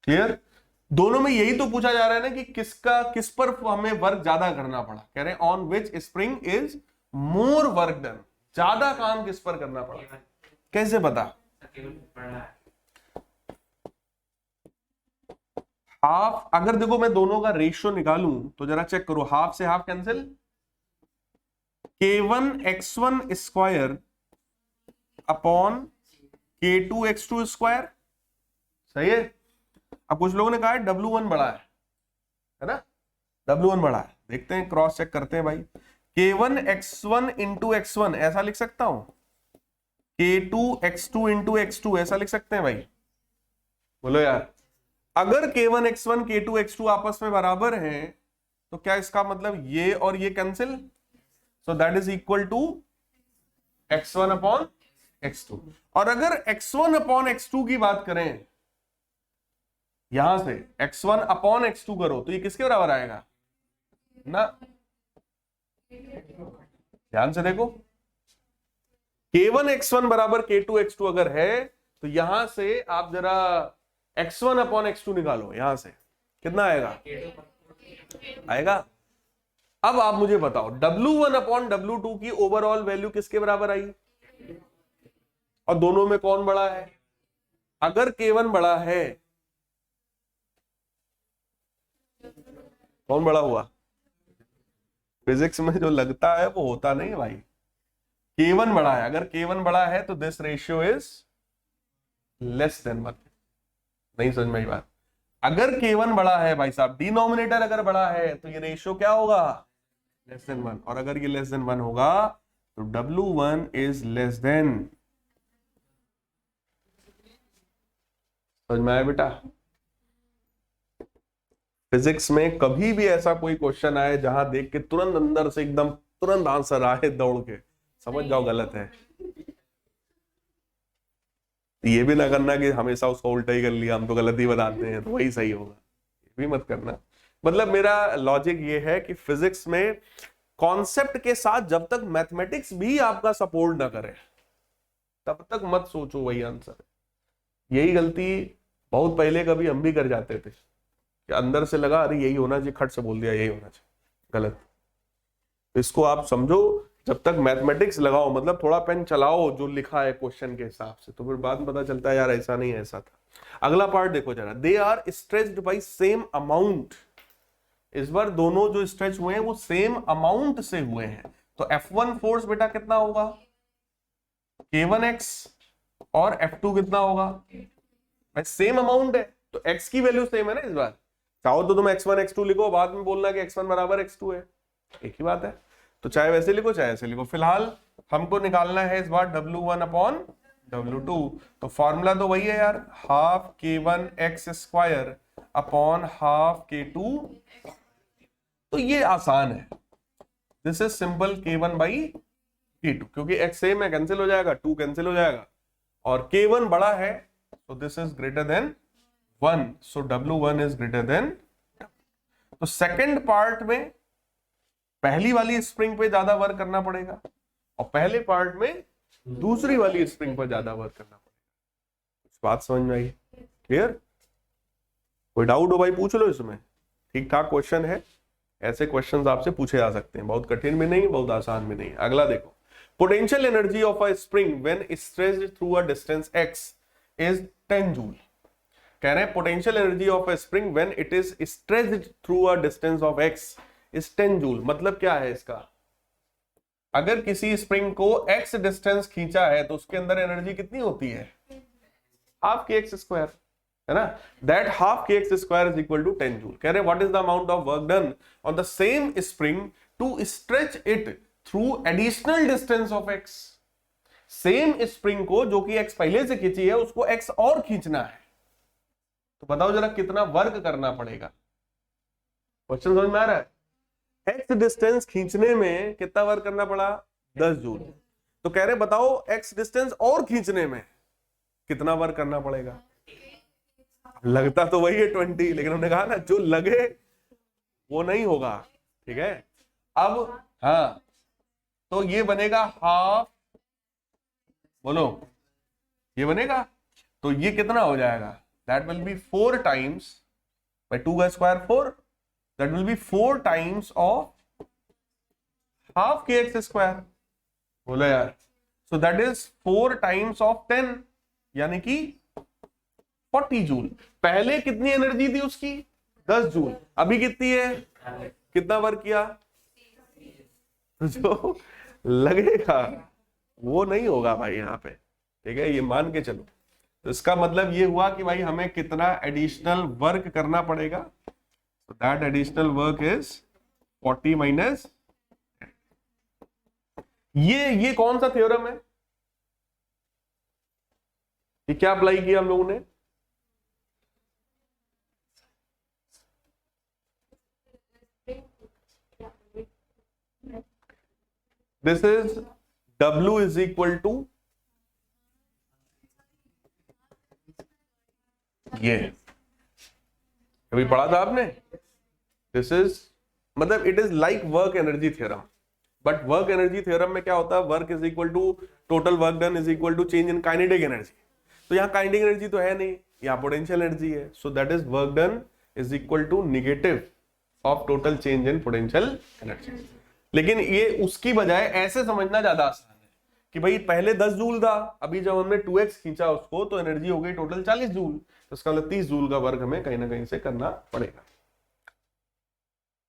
क्लियर? दोनों में यही तो पूछा जा रहा है ना कि किस पर हमें वर्क ज्यादा करना पड़ा। कह रहे हैं on which spring is more work done, ज्यादा काम किस पर करना पड़ा, कैसे पता? हाफ, अगर देखो मैं दोनों का रेशियो निकालूं तो जरा चेक करो, हाफ से half cancel, k1x1 square upon k2x2 square, सही है। अब कुछ लोगों ने कहा है W1 बड़ा है ना, W1 बड़ा है, देखते हैं क्रॉस चेक करते हैं भाई। k1x1 इंटू x1 ऐसा लिख सकता हूं, k2x2 इंटू x2 ऐसा लिख सकते हैं भाई, बोलो यार। अगर k1x1 k2x2 आपस में बराबर हैं तो क्या इसका मतलब ये और ये cancel, so that is equal to x1 upon x2। और अगर x1 अपॉन x2 की बात करें, यहां से x1 अपॉन x2 करो तो ये किसके बराबर आएगा ना, ध्यान से देखो, k1x1 बराबर k2x2 अगर है तो यहां से आप जरा x1 अपॉन x2 निकालो, यहां से कितना आएगा। अब आप मुझे बताओ W1 अपॉन W2 की ओवरऑल वैल्यू किसके बराबर आई, और दोनों में कौन बड़ा है? अगर k1 बड़ा है, कौन बड़ा हुआ? फिजिक्स में जो लगता है वो होता नहीं है भाई, k1 बड़ा है। अगर k1 बड़ा है तो this ratio is less than 1। नहीं समझ में आई बात? अगर k1 बड़ा है भाई साहब, डिनोमिनेटर अगर बड़ा है तो ये रेशियो क्या होगा, लेस देन 1। और अगर ये लेस देन 1 होगा तो W1 इज लेस देन, समझ में आया बेटा? फिजिक्स में कभी भी ऐसा कोई क्वेश्चन आए जहां देख के तुरंत अंदर से एकदम तुरंत आंसर आए दौड़ के, समझ जाओ गलत है। ये भी ना करना कि हमेशा उसको उल्टा ही कर लिया, हम तो गलत ही बताते हैं तो वही सही होगा, ये भी मत करना। मतलब मेरा लॉजिक ये है कि फिजिक्स में कॉन्सेप्ट के साथ जब तक मैथमेटिक्स भी आपका सपोर्ट ना करे तब तक मत सोचो वही आंसर है। यही गलती बहुत पहले कभी हम भी कर जाते थे कि अंदर से लगा अरे यही होना चाहिए, खट से बोल दिया यही होना चाहिए, गलत। इसको आप समझो, जब तक मैथमेटिक्स लगाओ, मतलब थोड़ा पेन चलाओ जो लिखा है क्वेश्चन के हिसाब से, तो फिर बाद में पता चलता है यार ऐसा नहीं ऐसा था। अगला पार्ट देखो जरा, they are stretched by same amount. इस बार दोनों जो स्ट्रेच हुए हैं वो सेम अमाउंट से हुए हैं, तो F1 फोर्स बेटा कितना होगा, k1x, और F2 कितना होगा, सेम अमाउंट है तो x की वैल्यू सेम है ना। इस बार चाहो तो तुम x1 x2 लिखो, बाद में बोलना कि x1 बराबर x2 है, एक ही बात है। तो चाहे वैसे लिखो चाहे ऐसे लिखो, फिलहाल हमको निकालना है इस बार W1 अपॉन W2। तो फॉर्मूला तो वही है यार, half k1x square upon half k2। तो ये आसान है, this is simple k1 by k2, क्योंकि x सेम है कैंसिल हो जाएगा, 2 कैंसिल हो जाएगा, और k1 बड़ा है तो this is greater than 1, so W1 is greater than. तो सेकंड पार्ट में पहली वाली स्प्रिंग पे ज्यादा वर्क करना पड़ेगा और पहले पार्ट में दूसरी वाली स्प्रिंग पर ज्यादा वर्क करना पड़ेगा। इस बात समझ में आई? क्लियर? कोई डाउट हो भाई पूछ लो, इसमें ठीक ठाक क्वेश्चन है, ऐसे क्वेश्चंस आपसे पूछे जा सकते हैं, बहुत कठिन भी नहीं बहुत आसान भी नहीं। अगला देखो, potential energy of a spring when stretched through a distance x is 10 joule. कह रहे हैं potential energy of a spring when it is stretched through a distance of x is 10 joule. मतलब क्या है इसका, अगर किसी स्प्रिंग को x डिस्टेंस खींचा है तो उसके अंदर एनर्जी कितनी होती है, हाफ के एक्स स्क्वायर, है ना। That half K X square is equal to 10 joule. कह रहे what is the amount of work done on the same spring to stretch it through additional distance of x। Same spring को जो कि x पहले से खींची है उसको x और खींचना है, तो बताओ जरा कितना वर्क करना पड़ेगा। क्वेश्चन समझ में आ रहा है? x डिस्टेंस खींचने में कितना वर्क करना पड़ा, 10 जूल। तो कह रहे बताओ x डिस्टेंस और खींचने में कितना वर्क करना पड़ेगा। लगता तो वही है 20, लेकिन हमने कहा ना जो लगे वो नहीं होगा, ठीक है। अब हाँ, तो ये बनेगा हाफ, बोलो ये बनेगा, तो ये कितना हो जाएगा, that will B 4 times by 2 का square 4, that will be 4 times of half kx square. बोलो यार, so that is 4 times of 10, यानी कि 40 जूल। पहले कितनी एनर्जी थी उसकी? 10 जूल। अभी कितनी है? कितना वर्क किया? तो जो लगेगा वो नहीं होगा भाई यहाँ पे, ठीक है, ये मान के चलो। तो इसका मतलब ये हुआ कि भाई हमें कितना एडिशनल वर्क करना पड़ेगा, so that additional work is 40 minus। ये कौन सा थ्योरम है? ये क्या अप्लाई किया हम लोगों ने? This is W is equal to ये, अभी पढ़ा था आपने। दिस इज मतलब it is like work energy theorem, but work energy theorem में क्या होता है? Work is equal to total work done is equal to change in kinetic energy. तो यहाँ काइनेटिक एनर्जी तो है नहीं, यहाँ पोटेंशियल एनर्जी है, so that is work done is equal to negative of total change in potential energy. लेकिन ये उसकी बजाय ऐसे समझना ज्यादा आसान है कि भाई पहले 10 जूल था, अभी जब हमने 2x खींचा उसको तो एनर्जी हो गई टोटल 40 जूल, तो इसका मतलब 30 जूल का वर्क हमें कहीं ना कहीं से करना पड़ेगा।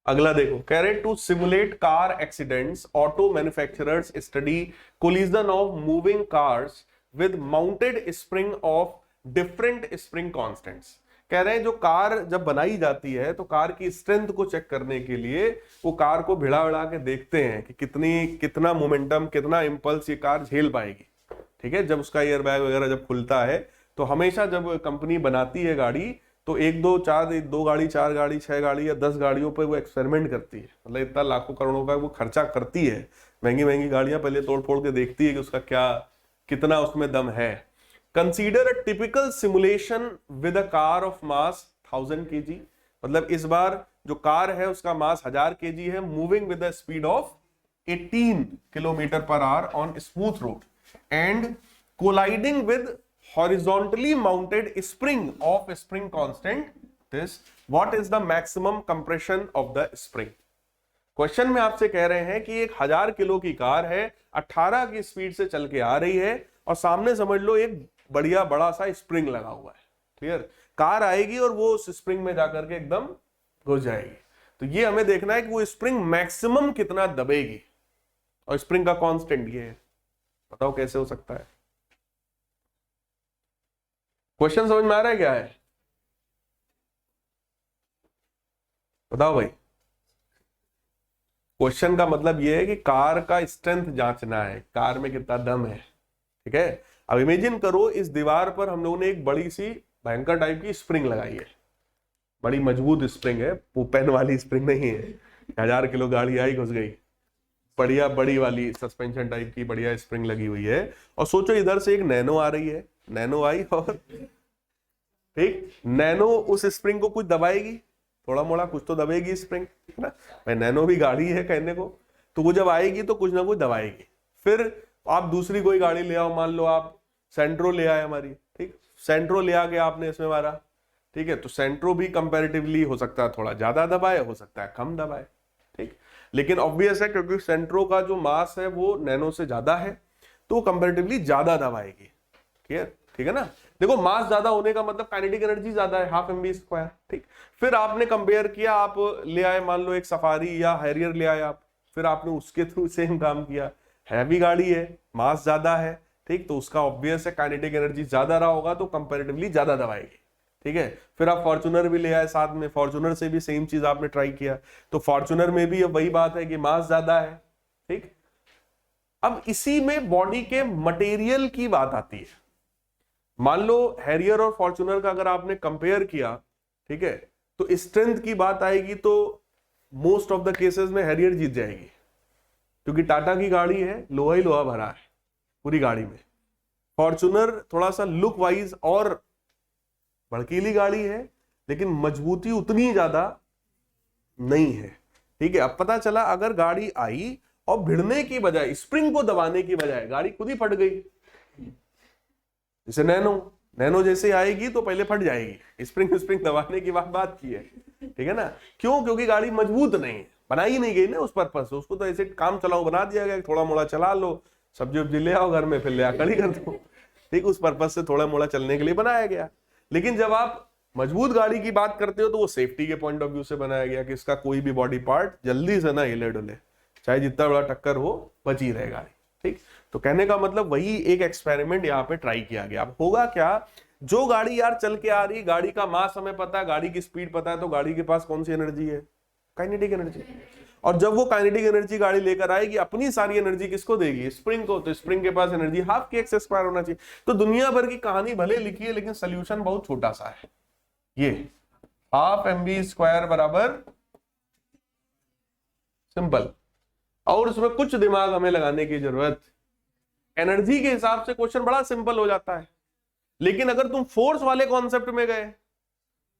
अगला देखो, कह रहे to simulate car accidents auto manufacturers study collision of moving cars with mounted spring of different spring constants. कह रहे हैं जो कार जब बनाई जाती है तो कार की स्ट्रेंथ को चेक करने के लिए वो कार को भिड़ा भिड़ा के देखते हैं कि कितना मोमेंटम, कितना इंपल्स ये कार झेल पाएगी, ठीक है। जब उसका एयर बैग वगैरह जब खुलता है तो हमेशा जब कंपनी बनाती है गाड़ी तो 2 गाड़ी 4 गाड़ी 6 गाड़ी या 10 गाड़ियों पर वो एक्सपेरिमेंट करती है, मतलब इतना लाखों करोड़ों का वो खर्चा करती है, महंगी महंगी गाड़ियां पहले तोड़ फोड़ के देखती है कि उसका कितना उसमें दम है। Consider a typical simulation with a car of mass 1000 kg, मतलब इस बार जो कार है उसका मास 1000 kg है, moving with the speed of 18 kilometre per hour on smooth road and colliding with horizontally mounted spring of spring constant this, what is the maximum compression of the spring. Question में आपसे कह रहे हैं कि एक 1000 kilo की car है, 18 की स्पीड से चल के आ रही है और सामने समझ लो एक बढ़िया बड़ा सा स्प्रिंग लगा हुआ है, क्लियर। कार आएगी और वो उस स्प्रिंग में जाकर के एकदम घुस जाएगी, तो ये हमें देखना है कि वो स्प्रिंग मैक्सिमम कितना दबेगी और स्प्रिंग का कांस्टेंट ये है। बताओ कैसे हो सकता है? क्वेश्चन समझ में आ रहा है क्या है? बताओ भाई। क्वेश्चन का मतलब ये है कि कार का स्ट्रेंथ जांचना है, कार में कितना दम है, ठीक है। अब इमेजिन करो इस दीवार पर हम लोगों ने एक बड़ी सी भयंकर टाइप की स्प्रिंग लगाई है, बड़ी मजबूत स्प्रिंग है, वो पेन वाली स्प्रिंग नहीं है, 1000 किलो गाड़ी आई घुस गई, बढ़िया बड़ी वाली सस्पेंशन टाइप की बढ़िया स्प्रिंग लगी हुई है। और सोचो इधर से एक नैनो आ रही है, नैनो आई और ठीक, नैनो उस स्प्रिंग को कुछ दबाएगी, थोड़ा मोड़ा कुछ तो दबेगी स्प्रिंग, है ना भाई, नैनो भी गाड़ी है कहने को, तो वो जब आएगी तो कुछ ना कुछ दबाएगी। फिर आप दूसरी कोई गाड़ी ले आओ, मान लो आप सेंट्रो ले आए हमारी, ठीक, सेंट्रो ले आके आपने इसमें मारा, ठीक है, तो सेंट्रो भी कंपैरेटिवली हो सकता है थोड़ा ज्यादा दबाए, हो सकता है कम दबाए, ठीक, लेकिन ऑब्वियस है क्योंकि सेंट्रो का जो मास है वो नैनो से ज्यादा है तो वो कंपैरेटिवली ज्यादा दबाएगी, क्लियर, ठीक है ना। देखो मास ज्यादा होने का मतलब काइनेटिक एनर्जी ज्यादा है, 12 mv², ठीक। फिर आपने कंपेयर किया, आप ले आए मान लो एक सफारी या हैरियर ले आए आप, फिर आपने उसके थ्रू सेम काम किया, हैवी गाड़ी है, मास ज्यादा है, ठीक, तो उसका ऑब्वियस है काइनेटिक एनर्जी ज्यादा रहा होगा तो कंपैरेटिवली ज्यादा दबाएगी, ठीक है। फिर आप फॉर्च्यूनर भी ले आए साथ में, फॉर्च्यूनर से भी सेम चीज आपने ट्राई किया, तो फॉर्च्यूनर में भी अब वही बात है कि मास ज्यादा है, ठीक। अब इसी में बॉडी के मटेरियल की बात आती है। मान लो हैरियर और फॉर्च्यूनर का अगर आपने कंपेयर किया, ठीक है, तो स्ट्रेंथ की बात आएगी तो मोस्ट ऑफ द केसेस में हैरियर जीत जाएगी, क्योंकि टाटा की गाड़ी है, लोहा ही लोहा भरा है पूरी गाड़ी में। फॉर्च्यूनर थोड़ा सा लुक वाइज और भड़कीली गाड़ी है, लेकिन मजबूती उतनी ज्यादा नहीं है, ठीक है। अब पता चला अगर गाड़ी आई और भिड़ने की बजाय, स्प्रिंग को दबाने की बजाय गाड़ी खुद ही फट गई, जैसे नैनो, नैनो जैसे आएगी तो पहले फट जाएगी, स्प्रिंग स्प्रिंग दबाने की बात की है, ठीक है ना। क्यों? क्योंकि गाड़ी मजबूत नहीं है, बनाई नहीं गई ना उस पर्पज से, उसको तो ऐसे काम चलाओ बना दिया गया, थोड़ा मोड़ा चला लो, सब्जी वब्जी ले आओ घर में, फिर ले आ खड़ी कर दो, ठीक, उस पर्पज से थोड़ा मोड़ा चलने के लिए बनाया गया। लेकिन जब आप मजबूत गाड़ी की बात करते हो तो वो सेफ्टी के पॉइंट ऑफ व्यू से बनाया गया कि इसका कोई भी बॉडी पार्ट जल्दी से ना हिले डुले, चाहे जितना बड़ा टक्कर हो बची रहे गाड़ी, ठीक। तो कहने का मतलब वही एक एक्सपेरिमेंट यहाँ पे ट्राई किया गया। अब होगा क्या, जो गाड़ी यार चल के आ रही, गाड़ी का मास हमें पता है, गाड़ी की स्पीड पता है, तो गाड़ी के पास कौन सी एनर्जी है? Kinetic energy. और जब वो काइनेटिक एनर्जी गाड़ी लेकर आएगी, अपनी सारी एनर्जी किसको देगी? स्प्रिंग को। तो स्प्रिंग के पास energy half K X square होना चाहिए। तो दुनिया भर की कहानी भले लिखी है, लेकिन सोल्यूशन बहुत छोटा सा है। ये हाफ mv स्क्वायर बराबर सिंपल, और उसमें कुछ दिमाग हमें लगाने की जरूरत। एनर्जी के हिसाब से क्वेश्चन बड़ा सिंपल हो जाता है, लेकिन अगर तुम फोर्स वाले कॉन्सेप्ट में गए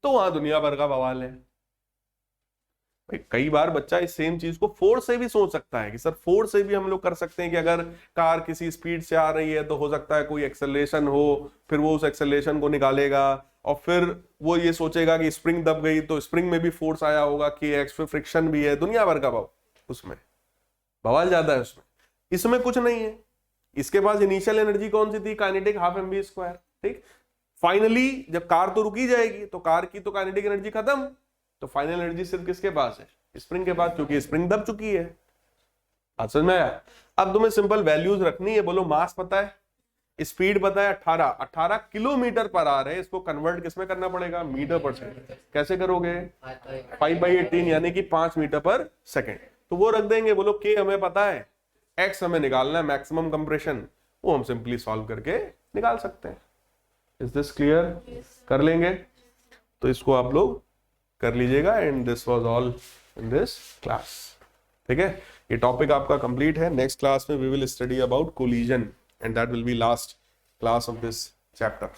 तो वहां दुनिया भर का बवाल है। कई बार बच्चा इस सेम चीज को फोर्स से भी सोच सकता है कि सर फोर्स से भी हम लोग कर सकते हैं कि अगर कार किसी स्पीड से आ रही है तो हो सकता है कोई एक्सेलरेशन हो, फिर वो उस एक्सेलरेशन को निकालेगा और फिर वो ये सोचेगा कि स्प्रिंग दब गई तो स्प्रिंग में भी फोर्स आया होगा कि एक्स, फिर फ्रिक्शन भी है, दुनिया भर का उसमें बवाल ज्यादा है उसमें। इसमें कुछ नहीं है। इसके पास इनिशियल एनर्जी कौन सी थी? काइनेटिक हाफ mv स्क्वायर, ठीक। फाइनली जब कार तो रुकी जाएगी तो कार की तो काइनेटिक एनर्जी खत्म, तो फाइनल एनर्जी सिर्फ किसके पास है? स्प्रिंग के पास, क्योंकि स्प्रिंग दब चुकी है। समझ में आया? अब तुम्हें सिंपल वैल्यूज रखनी है। बोलो मास पता है, स्पीड पता है 18 किलोमीटर पर आवर है, इसको कन्वर्ट किसमें करना पड़ेगा? मीटर पर सेकंड। कैसे करोगे? 5/18 यानी कि 5 मीटर पर सेकंड। तो वो रख देंगे। बोलो के हमें पता है, एक्स हमें निकालना है, मैक्सिमम कंप्रेशन, वो हम सिंपली सॉल्व करके निकाल सकते हैं। Is this clear? कर लेंगे तो इसको आप लोग कर लीजिएगा। And this was all in this class, ठीक है। ये टॉपिक आपका कंप्लीट है। नेक्स्ट क्लास में we will study about collision and that will be last class of this chapter.